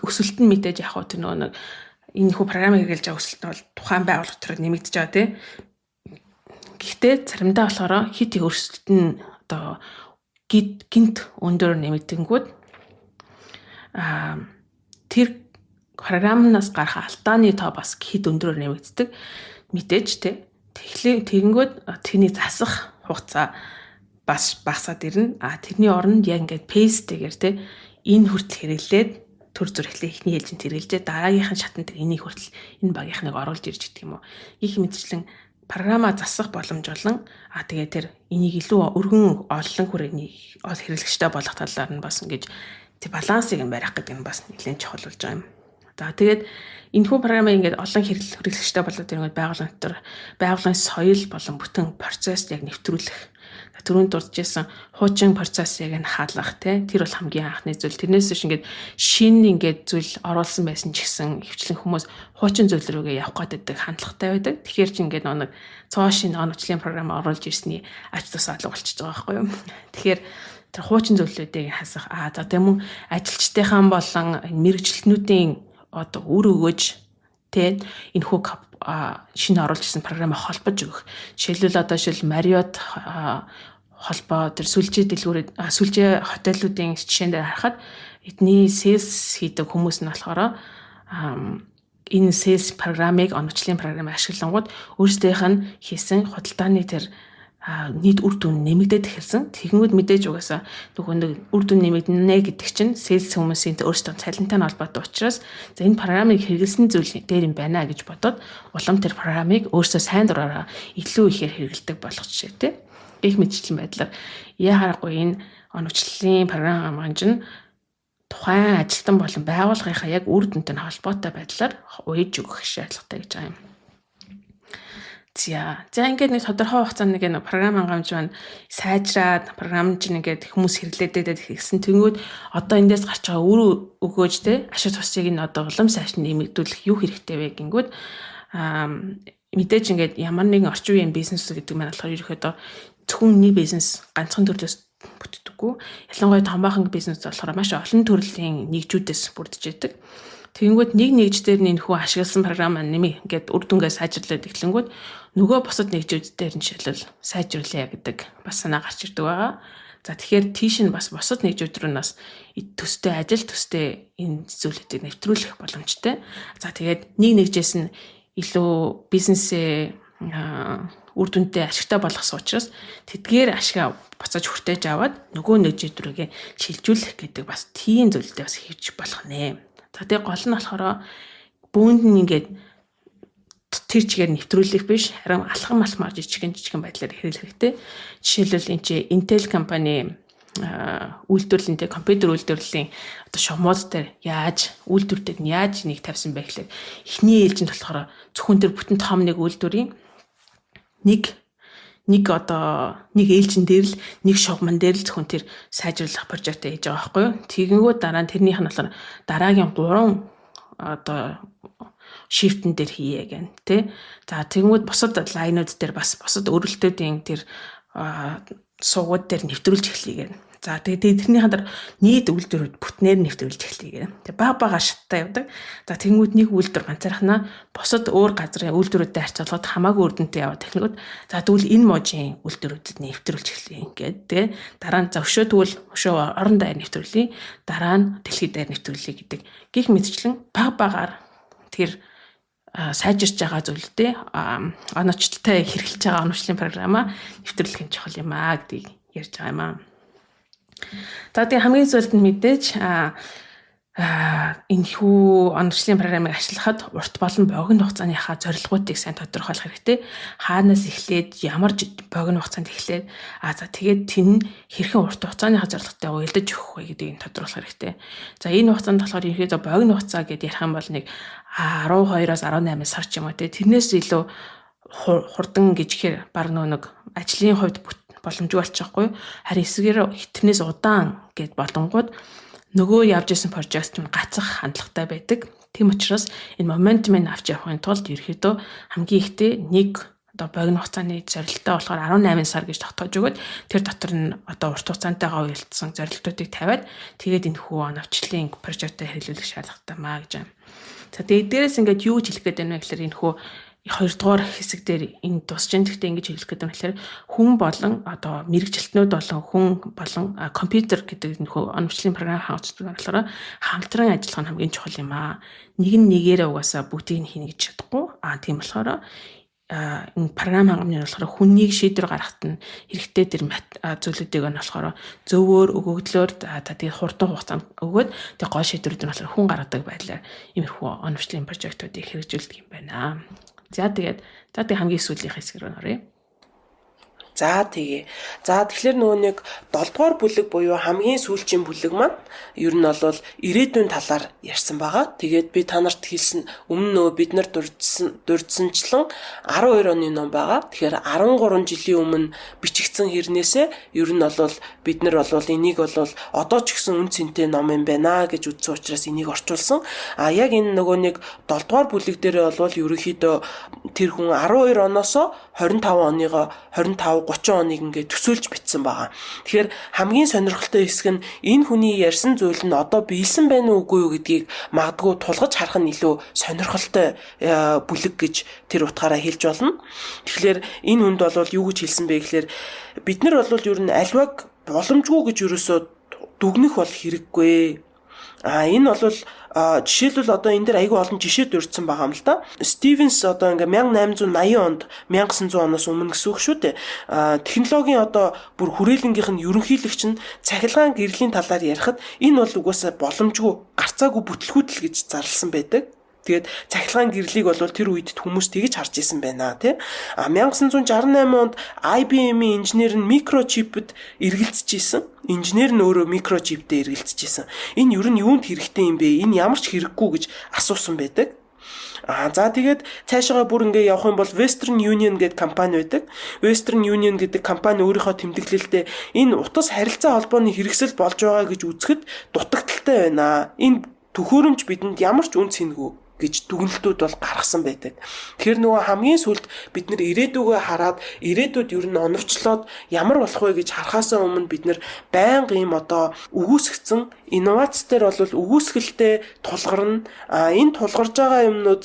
өсөлт нь мэдээж яг тэр нэг энэ хүү програмыг хэрэглэж байгаа өсөлт нь бол тухайн байгууллага дотор нэмэгдэж байгаа тий. Гэхдээ заримдаа болохоор хит их өсөлт нь одоо гинт өндөр нэмэгдэнгүүт тэр програмнаас гарах алдааны тоо бас хэд өндөрөөр нэмэгддэг мэдээж тий. Тэгэнгүүт тэрний засах хугацаа бас багасаад ирнэ. Тэрний оронд яг ингээд пейстэйгээр тий энэ хүртэл хэрэглээд төр зүрхлээ ихний ээлжинд хэрэглэжээ дараагийнх нь шатанд энийг хүртэл энэ багийнхныг оруулж ирж гэдэг юм уу. Их мэдчлэн програма засах боломж болон тэгээ тэр энийг илүү өргөн олон хүрээний хэрэглэгчтэй болох талаар нь бас ингэж тэг балансыг барих гэдэг нь бас нэлээд чухал болж байгаа юм. За тэгээд энэхүү програмыг ингээд олон хэрэглэгчтэй болоод ирэнгүүт байгууллагын дотор байгууллагын соёл болон бүтэн процесс яг нэвтрүүлэх. Түрүүнд дурдчихсан хуучин процессыг нь хаалгах тий тэр бол хамгийн анхны зүйл. Тэрнээс биш ингээд шинэ ингээд зүйл оруулсан байсан ч гэсэн хөвчлэн хүмүүс хуучин зүйл рүүгээ явах гэдэг хандлагатай байдаг. Тэгэхээр чи ингээд нэг цоо шинэ оновчлын програм оруулж ирсний ач тус алга болчихж байгаа байхгүй юу. Тэгэхээр тэр хуучин зөвлөлүүдийг хасах. За тийм үү ажилчдынхан болон мэрэгчлэнүүдийн одоо үр өгөөж тий энэ хүү шинэ оруулж ирсэн програмыг холбож өгөх. Жишээлбэл одоо Marriott холбоо тэр сүлжээ дэлгүүрээ сүлжээ хотелүүдийн жишээн дээр харахад эдний sales хийдэг хүмүүс нь болохоор энэ sales програмыг оновчлын програмыг ашиглангууд өөрсдийнх нь хийсэн худалдааны тэр нийт үр дүн нэмэгдээд эхэлсэн. Тэгэнгүүт мэдээж угаасаа нөгөө нэг үр дүн нэмэгдэнэ гэдэг чинь sales хүмүүсийн өөрсдөө цалинтай холбоотой учраас за энэ програмыг хэрэглэсэн зүйл дээр юм байна гэж бодоод улам тэр програмыг өөрсдөө сайн дураараа илүү ихээр хэрэглэдэг болох жишээтэй. Их мэдчлэн байдлаар яхаарахгүй энэ оновчлын програм хамгаалж нь тухайн ажилтан болон байгууллагынхаа яг үр дүнтэй холбоотой байдлаар уяж өгөх шаардлагатай гэж байгаа юм. За ингээд нэг тодорхой хугацаанд нэг програм хангамж маань сайжраад програм чинь ингээд хүмүүс хэрэглээдээд гэсэн тэнгүүд одоо эндээс гарч байгаа үр өгөөж те ашиг тусыг нь одоо улам сайш нэмэгдүүлэх юу хэрэгтэй вэ гингүүд мэдээж ингээд ямар нэгэн орчин үеийн бизнес гэдэг маань болохоор ерөөхдөө зөвхөн нэг бизнес ганцхан төрлөөс бүтдэггүй. Ялангуяа том бахан бизнес болохоор маш олон төрлийн нэгжүүдээс бүрдэж байдаг. Тэгэнгүүт нэг нэгждэр нь энэ хүү ашигласан програм нэмээ ингээд үр дүнгээ сайжруулад эхлэнгүүт нөгөө бусад нэгжүүдээр нь шилэл сайжруулъя гэдэг бас санаа гарч ирдэг байгаа. За тэгэхээр тийш нь бас бусад нэгжүүд рүү нас төстэй ажил төстэй энэ зүйлүүдийг нэвтрүүлэх боломжтой. За тэгээд нэг нэгжээс нь илүү бизнесээ үр дүнтэй ашигтай болгосон учраас тэдгээр ашиг буцааж хүртээж аваад нөгөө нэгжүүд рүүгээ шилжүүлэх гэдэг бас тийм зүйлтэй бас хийж болох нэ. За тэгээ гол нь болохоор бүүнд нь ингээд тэр чигээр нэвтрүүлэх биш харин алхам алхмаар жижигэн байдлаар хэрэглэх хэрэгтэй. Жишээлбэл энэ чи Intel компани үйлдвэрлэлтэй компьютер үйлдвэрлэлийн одоо шумууд дээр яаж үйлдвэртэд нь яаж нэг тавьсан бэ гэхлээр эхний ээлжинд болохоор зөвхөн тэр бүтэн том нэг үйлдвэрийн нэг ээлжин дээр л нэг шугамн дээр л зөвхөн тэр сайжруулах прожект хийж байгаа байхгүй юу. Тэгэнгүүт дараа нь тэрнийх нь болохоор дараагийн 3 одоо шифтэн дээр хийе гэн тий. За тэгмүүд бусад лайнууд дээр бас бусад өрөлтүүдийн тэр суугууд дээр нэвтрүүлж эхлэе гэн. За тэгээд тэрний хандар нийт үйлдвэрүүд бүтнээр нэвтрүүлж эхэлдэг. Тэгээд бага шаттай явдаг. За тэнгууд нэг үйлдвэр ганцаархнаа бусад өөр газрын үйлдвэрүүдэд харьцуулахад хамаагүй үр дүнтэй яваад техникүүд за тэгвэл энэ можийн үйлдвэрүүдэд нэвтрүүлж эхэллээ ингээд. Тэгээд дараа нь за өшөө тэгвэл өшөө орон даяар нэвтрүүлээ. Дараа нь дэлхийд даяар нэвтрүүлээ гэдэг. Гэх мэтчлэн багаар тэр сайжирч байгаа зүйлтэй оновчлолтой хэрэгжилж байгаа оновчлын програмаа нэвтрүүлэх нь чухал юм аа гэдгийг ярьж байгаа юм аа. За тэгээ хамгийн сүүлд нь мэдээж энэ хүү оновчлын програмыг ашиглахад урт болон богино хугацааныхаа зорилгоодыг сайн тодорхойлох хэрэгтэй. Хаанаас эхлээд ямар богино хугацаанд эхлээд за тэгээд тэн хэрхэн урт хугацааныхаа зорилготой уялдаж өгөх вэ гэдгийг тодорхойлох хэрэгтэй. За энэ хугацаанд болохоор ерөөдөө богино хугацаа гэдээ ярих юм бол нэг 12-оос 18 сар ч юм уу тэрнээс илүү хурдан гिचхээр баг нэг ажлын хувьд боломжгүй болчихгүй. Харин эсгээр хитнээс удаан гэд болонгууд нөгөө явж исэн прожект нь гацах хандлагатай байдаг. Тийм учраас энэ моментумыг авч явахын тулд ерөөдөө хамгийн ихтэй нэг богино хугацааны зорилттой болохоор 18 сар гэж тогтоож өгöd тэр дотор нь урт хугацаантайгаа уялдсан зорилтуудыг тавиад тэгээд энэ хүү оновчлын прожектыг хэрэглүүлэх шаардлагатай маа гэж байна. За тэгээд дээрээс ингээд юу хэлэх гээд байна вэ гэхээр энэ хүү хоёрдугаар хэсэг дээр энэ тусч ин гэхдээ ингэж хэлэх гэдэг нь болохоор хүн болон мэрэгжилтнүүд болон хүн болон компьютер гэдэг нөхөө оновчлын програм хангацдаг болохоор хамтран ажиллах нь хамгийн чухал юм аа. Нэг нь нэгээрээ угаасаа бүгдийг нь хийнэ гэж чадахгүй. Тийм болохоор энэ програм хангамжны болохоор хүнийг шийдвэр гаргахад нь хэрэгтэй тэр зүйлүүдийг нь болохоор зөвөөр өгөгдлөөр тэгээд хурдан хугацаанд өгөөд тэгээд гол шийдвэрүүд нь болохоор хүн гаргадаг байдлаар иймэрхүү оновчлын прожектуудыг хэрэгжүүлдэг юм байна. За тэгээд хамгийн сүүлийн хэсэг рүү оръё. За тэгэхээр нөгөө нэг 7 дугаар бүлэг буюу хамгийн сүүлчийн бүлэг маань ер нь бол ирээдүйн талаар ярьсан байгаа. Тэгээд би та нарт хэлсэн өмнө нөгөө бид нар дурдсанчлан 12 оны ном байгаа. Тэгэхээр 13 жилийн өмнө бичигдсэн хэрнээсээ ер нь бол бид нар бол энийг бол одоо ч гэсэн үн цэнтэй ном юм байна гэж үзсэн учраас энийг орчуулсан. Яг энэ нөгөө нэг 7 дугаар бүлэг дээр бол ерөнхийдөө тэр хүн 12 оноос 25 оныгоо 30 оныг ингээд төсөөлж бичсэн байгаа. Тэгэхээр хамгийн сонирхолтой хэсэг нь энэ хүний ярьсан зүйл нь одоо биелсэн байна уугүй юу гэдгийг магадгүй тулгаж харах нь илүү сонирхолтой бүлэг гэж тэр утгаараа хэлж болно. Тэгэхээр энэ хүнд бол юу гэж хэлсэн бэ гэхээр бид нар бол ер нь альваг боломжгүй гэж ерөөсөө дүгнэх бол хэрэггүй. Энэ бол жишээлбэл одоо энэ дээр айгүй олон жишээ дурдсан байгаа юм л да. Стивенс одоо ингээ 1880 онд 1900 оноос өмнө гэсэн үг шүү дээ. Технологийн одоо бүр хүрээлэнгийнх нь ерөнхийлөгч нь цахилгаан гэрлийн талаар ярихад энэ бол угаасаа боломжгүй гарцаагүй бүтлгүүтэл гэж зарласан байдаг. Тэгээд цахилгаан гэрлийг бол тэр үед хүмүүс тэгж харж исэн байна тий. 1968 онд IBM-ийн инженер нь микрочипэд эргэлзэж исэн. Инженер нь өөрөө микрочиптэй эргэлзэж исэн. Энэ ер нь юунд хэрэгтэй юм бэ? Энэ ямар ч хэрэггүй гэж асуусан байдаг. За тэгээд цаашаа бүр ингээ явах юм бол Western Union гэдэг компани байдаг. Western Union гэдэг компани өөрийнхөө тэмдэглэлдээ энэ утас харилцаа холбооны хэрэгсэл болж байгаа гэж үзэхэд дутагдaltaй байна. Энэ төхөөрөмж бидэнд ямар ч үн цэнэгүй гэж дүгнэлтүүд бол гаргасан байдаг. Тэгэхээр нөгөө хамгийн сүүлд бид нэр ирээдүгөө хараад ирээдүйд ер нь оновчлоод ямар болох вэ гэж харахаасаа өмнө бид нэр байнга ийм одоо өгөөсгцэн инновац дээр бол өгөөсгөлтэй тулгарна. Энэ тулгарж байгаа юмнууд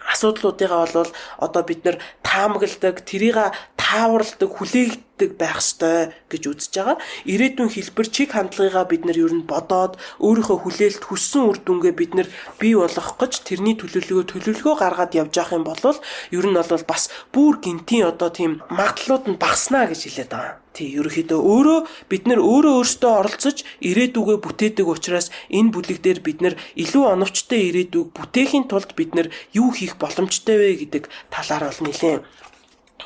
асуудлуудыгаа бол одоо бид нэр таамагладаг, тэрийг тааварладаг, хүлээгддэг байх ёстой гэж үзэж байгаа. Ирээдүйн хэлбэр чиг хандлагыгаа бид нар ер нь бодоод өөрийнхөө хүлээлт хүссэн үр дүнгээ бид нар бий болгох гэж тэрний төлөвлөгөө гаргаад явж явах юм бол ер нь бол бас бүр гинтийн одоо тийм магадлалууд нь багаснаа гэж хэлээд байгаа. Ерөнхийдөө бид нар өөрсдөө оролцож ирээдүгөө бүтээдэг учраас энэ бүлэг дээр бид нар илүү оновчтой ирээдүг бүтээхийн тулд бид нар юу хийх боломжтой вэ гэдэг талаар бол нэлээд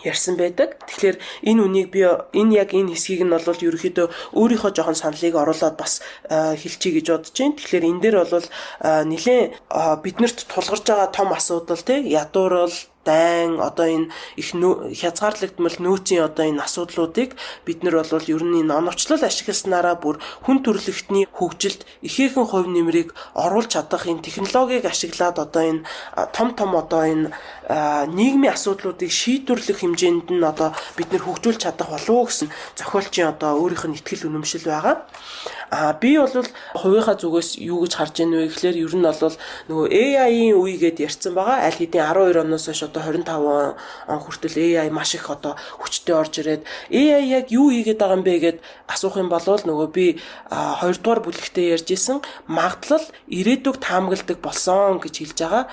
ярьсан байдаг. Тэгэхээр энэ үнийг би яг энэ хэсгийг нь бол ерөнхийдөө өөрийнхөө жоохон саналыг оруулаад бас хэлчихье гэж бодож байна. Тэгэхээр энэ дээр бол нэлээд биднэрт тулгарч байгаа том асуудал ядуурл дайн одоо энэ их хязгаарлагдмал нөөцийн одоо энэ асуудлуудыг бид нар бол ер нь энэ оновчлол ашигласнараа бүр хүн төрөлхтний хөгжилд ихээхэн хувь нэмрийг оруулж чадах энэ технологиг ашиглаад одоо энэ том одоо энэ нийгмийн асуудлуудыг шийдвэрлэх хэмжээнд нь одоо бид нар хөгжүүлж чадах болов уу гэсэн зохиолчийн одоо өөрийнх нь итгэл үнэмшил байгаа. Би бол хувийнхаа зүгээс юу гэж харж байна вэ гэхээр ер нь бол нөгөө AI-ийн үе гэдээ ярьсан байгаа. Аль хэдийн 12 оноос хойш одоо 25 он хүртэл AI маш их одоо хүчтэй орж ирээд AI яг юу хийгээд байгаа юм бэ гэд асуух юм бол нөгөө би 2 дугаар бүлэгтээ ярьж исэн магадлал ирээдүг таамагладаг болсон гэж хэлж байгаа.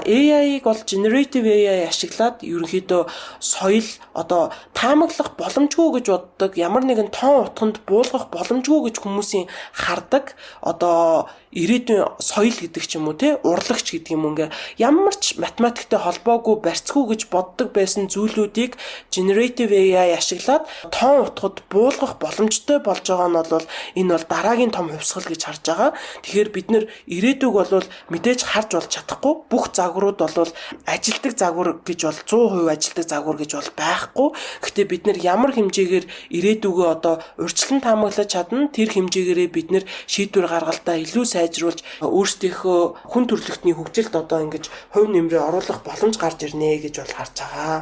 AI-г бол generative AI ашиглаад ерөнхийдөө соёл одоо таамаглах боломжгүй гэж боддог, ямар нэгэн тоон утганд буулгах боломжгүй гэж хүмүүсийн хардаг одоо ирээдүйн соёл гэдэг ч юм уу те урлагч гэдэг юм ингээ ямар ч математиктэй холбоогүй барьцгүй гэж боддог байсан зүйлүүдийг generative AI ашиглаад тоон утгад буулгах боломжтой болж байгаа нь бол энэ бол дараагийн том хувьсгал гэж харж байгаа. Тэгэхээр бид нэр ирээдүг бол мэдээж харж болж чадахгүй бүх загварууд бол ажилтдаг загвар гэж бол 100% ажилтдаг загвар гэж бол байхгүй. Гэхдээ бид нэр ямар хэмжээгээр ирээдүгөө одоо урьдчилан таамаглаж чадна тэр хэмжээгээрээ бид нэр шийдвэр гаргалтаа илүү сайжруулж өөрсдийнхөө хүн төрөлхтний хөгжилд одоо ингэж хувь нэмрээ оруулах боломж гарч ирнэ гэж бол харж байгаа.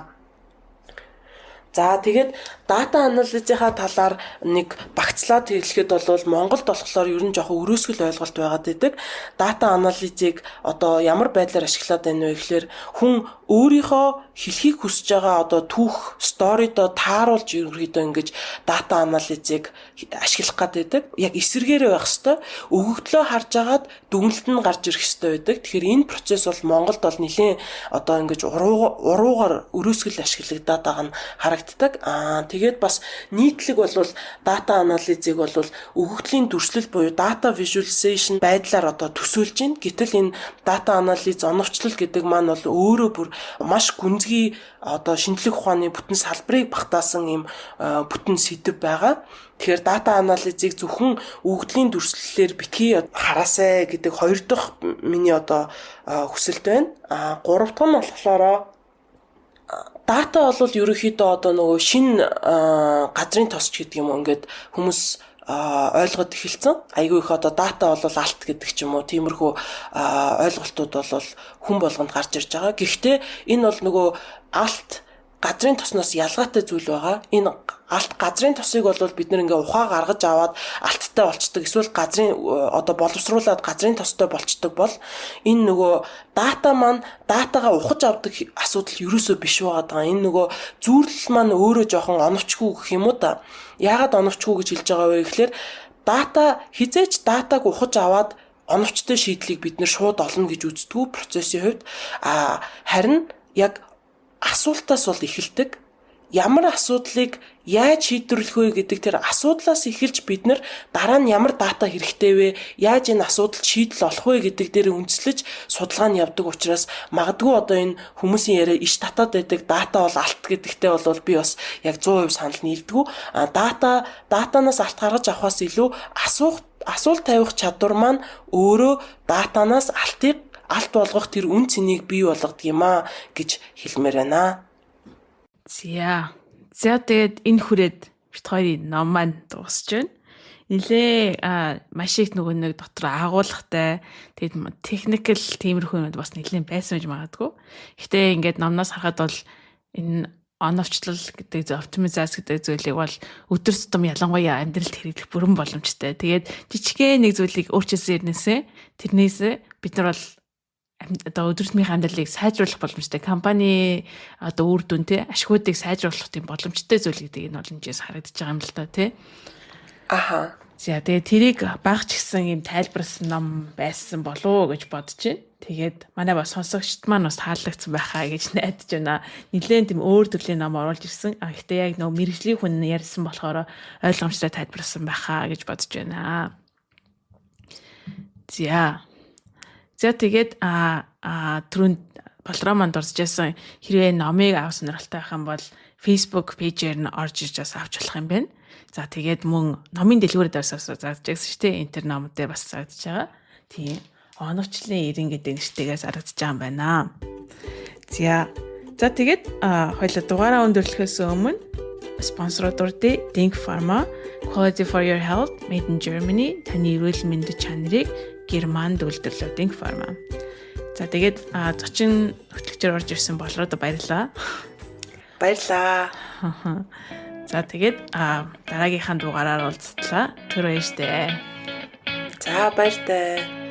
За тэгээд дата анализийнхаа талаар нэг багцлаад хэлэхэд бол Монголд болохоор ер нь жоохон өрөөсгөл ойлголт байгаад байдаг. Дата анализыг одоо ямар байдлаар ашиглаад байна вэ гэхээр хүн өөрийнхөө хэлхийг хүсэж байгаа одоо түүх сторидо тааруулж ерөнхийдөө ингэж дата анализыг ашиглах гэдэг. Яг эсэргээрээ байх хэвээр өгөгдлөө харж агаад дүгнэлт нь гарч ирэх хэвээр байдаг. Тэгэхээр энэ процесс бол Монголд бол нэлээд одоо ингэж уруугаар өрөөсгөл ашиглагдаад байгаа нь харагддаг. Тэгээд бас нийтлэг бол дата анализыг бол өгөгдлийн дүрслэл буюу data visualization байдлаар одоо төсөөлж байна. Гэтэл энэ data analysis оновчлол гэдэг маань бол өөрөө бүр маш гүнзгий одоо шинжлэх ухааны бүтэн салбарыг багтаасан юм бүтэн сэдэв байгаа. Тэгэхээр data analysis-ийг зөвхөн өгөгдлийн дүрслэлээр битгий хараасай гэдэг хоёр дахь миний одоо хүсэлт байна. Гурав дахь нь болохоор дата бол ерөнхийдөө одоо нөгөө шинэ газрын тосч гэдэг юм ингээд хүмүүс ойлгоод эхэлсэн. Айгүй их одоо дата бол алт гэдэг ч юм уу тиймэрхүү ойлголтууд бол хүн болгонд гарч ирж байгаа. Гэхдээ энэ бол нөгөө алт газрын тосноос ялгаатай зүйл байгаа. Энэ алт газрын тосыг бол бид нэр ингээ ухаа гаргаж аваад алттай болчдөг. Эсвэл газрын одоо боловсруулад газрын тостой болчдөг бол энэ нөгөө дата маань датагаа ухаж авдаг асуудал ерөөсөө биш байгаа. Энэ нөгөө зүйрлэл маань өөрөө жоохон оновчгүй гэх юм уу та. Яагаад оновчгүй гэж хэлж байгаа вэ гэхээр дата хизээч датаг ухаж аваад оновчтой шийдлийг бид нэр шууд олно гэж үздэг процессын хувьд. Харин яг асуултаас бол эхэлдэг. Ямар асуудлыг яаж шийдвэрлэх вэ гэдэг тэр асуудлаас эхэлж бид нар дараа нь ямар дата хэрэгтэй вэ? Яаж энэ асуудалд шийдэл олох вэ гэдэг дээр үндэслэж судалгаа нь явдаг учраас магадгүй одоо энэ хүмүүсийн яриа иш татаад байдаг дата бол алт гэдэгтээ бол би бас яг 100% санал нийлдэггүй. Датанаас алт гаргаж авахаас илүү асуулт тавих чадвар маань өөрөө датанаас алт болгох тэр үн цэнийг бий болгодог юм аа гэж хэлмээр байна. За тэгээд энэ хүрээд бит хоёрын ном маань дуусч байна. Нилээ маш их нөгөө нэг дотор агуулгатай тэгээд техникэл тиймэрхүү юм бас нэлээд байсан гэж магадгүй. Гэтэ ингээд номноос харахад бол энэ оновчлол гэдэг оптимизац гэдэг зүйлийг бол өдөр тутам ялангуяа амьдралд хэрэглэх бүрэн боломжтой. Тэгээд жижигхэн нэг зүйлийг өөрчилсөн тэрнээсээ бид нар бол одоо өдөртмийн амьдралыг сайжруулах боломжтой компани одоо үр дүн ашигуудыг сайжруулах тийм боломжтой зүйл гэдэг энэ бол энэс харагдаж байгаа юм л та тий. Аха. За тэгээ тэрийг багч гисэн юм тайлбарласан ном байсан болов уу гэж бодож байна. Тэгээд манай бас сонсогчд маань бас таалагдсан байхаа гэж найдаж байна. Нилээн тийм өөр төрлийн ном оруулж ирсэн. Гэхдээ яг нөгөө мэрэгжлийн хүн ярьсан болохоор ойлгомжтой тайлбарласан байхаа гэж бодож байна. За тэгээд түрүүнд Болромонд оржсэн хэрвээ номыг авах сонирхолтой байх юм бол Facebook пэйжээр нь орж ирж бас авч болох юм байна. За тэгээд мөн номын дэлгүүрээр зарж байсан шүү дээ. Интер номд дээр бас зарагдаж байгаа. Тийм. Оновчлын 90 гэдэг нэртэйгээс харагдаж байгаа юм байна. За За тэгээд хоёлаа дугаараа өндөрлөхөөс өмнө спонсорууд урдээ Think Pharma, Quality for your health, made in Germany, таны эрүүл мэндийн чанарыг Германд үйлдвэрлэв Think Pharma. За тэгээд зочин хөтлөгчөөр орж ирсэн болроо баярлалаа. Баярлаа. За тэгээд дараагийнхаа дугаараар уулзтлаа. Түр баяртай. За баяртай.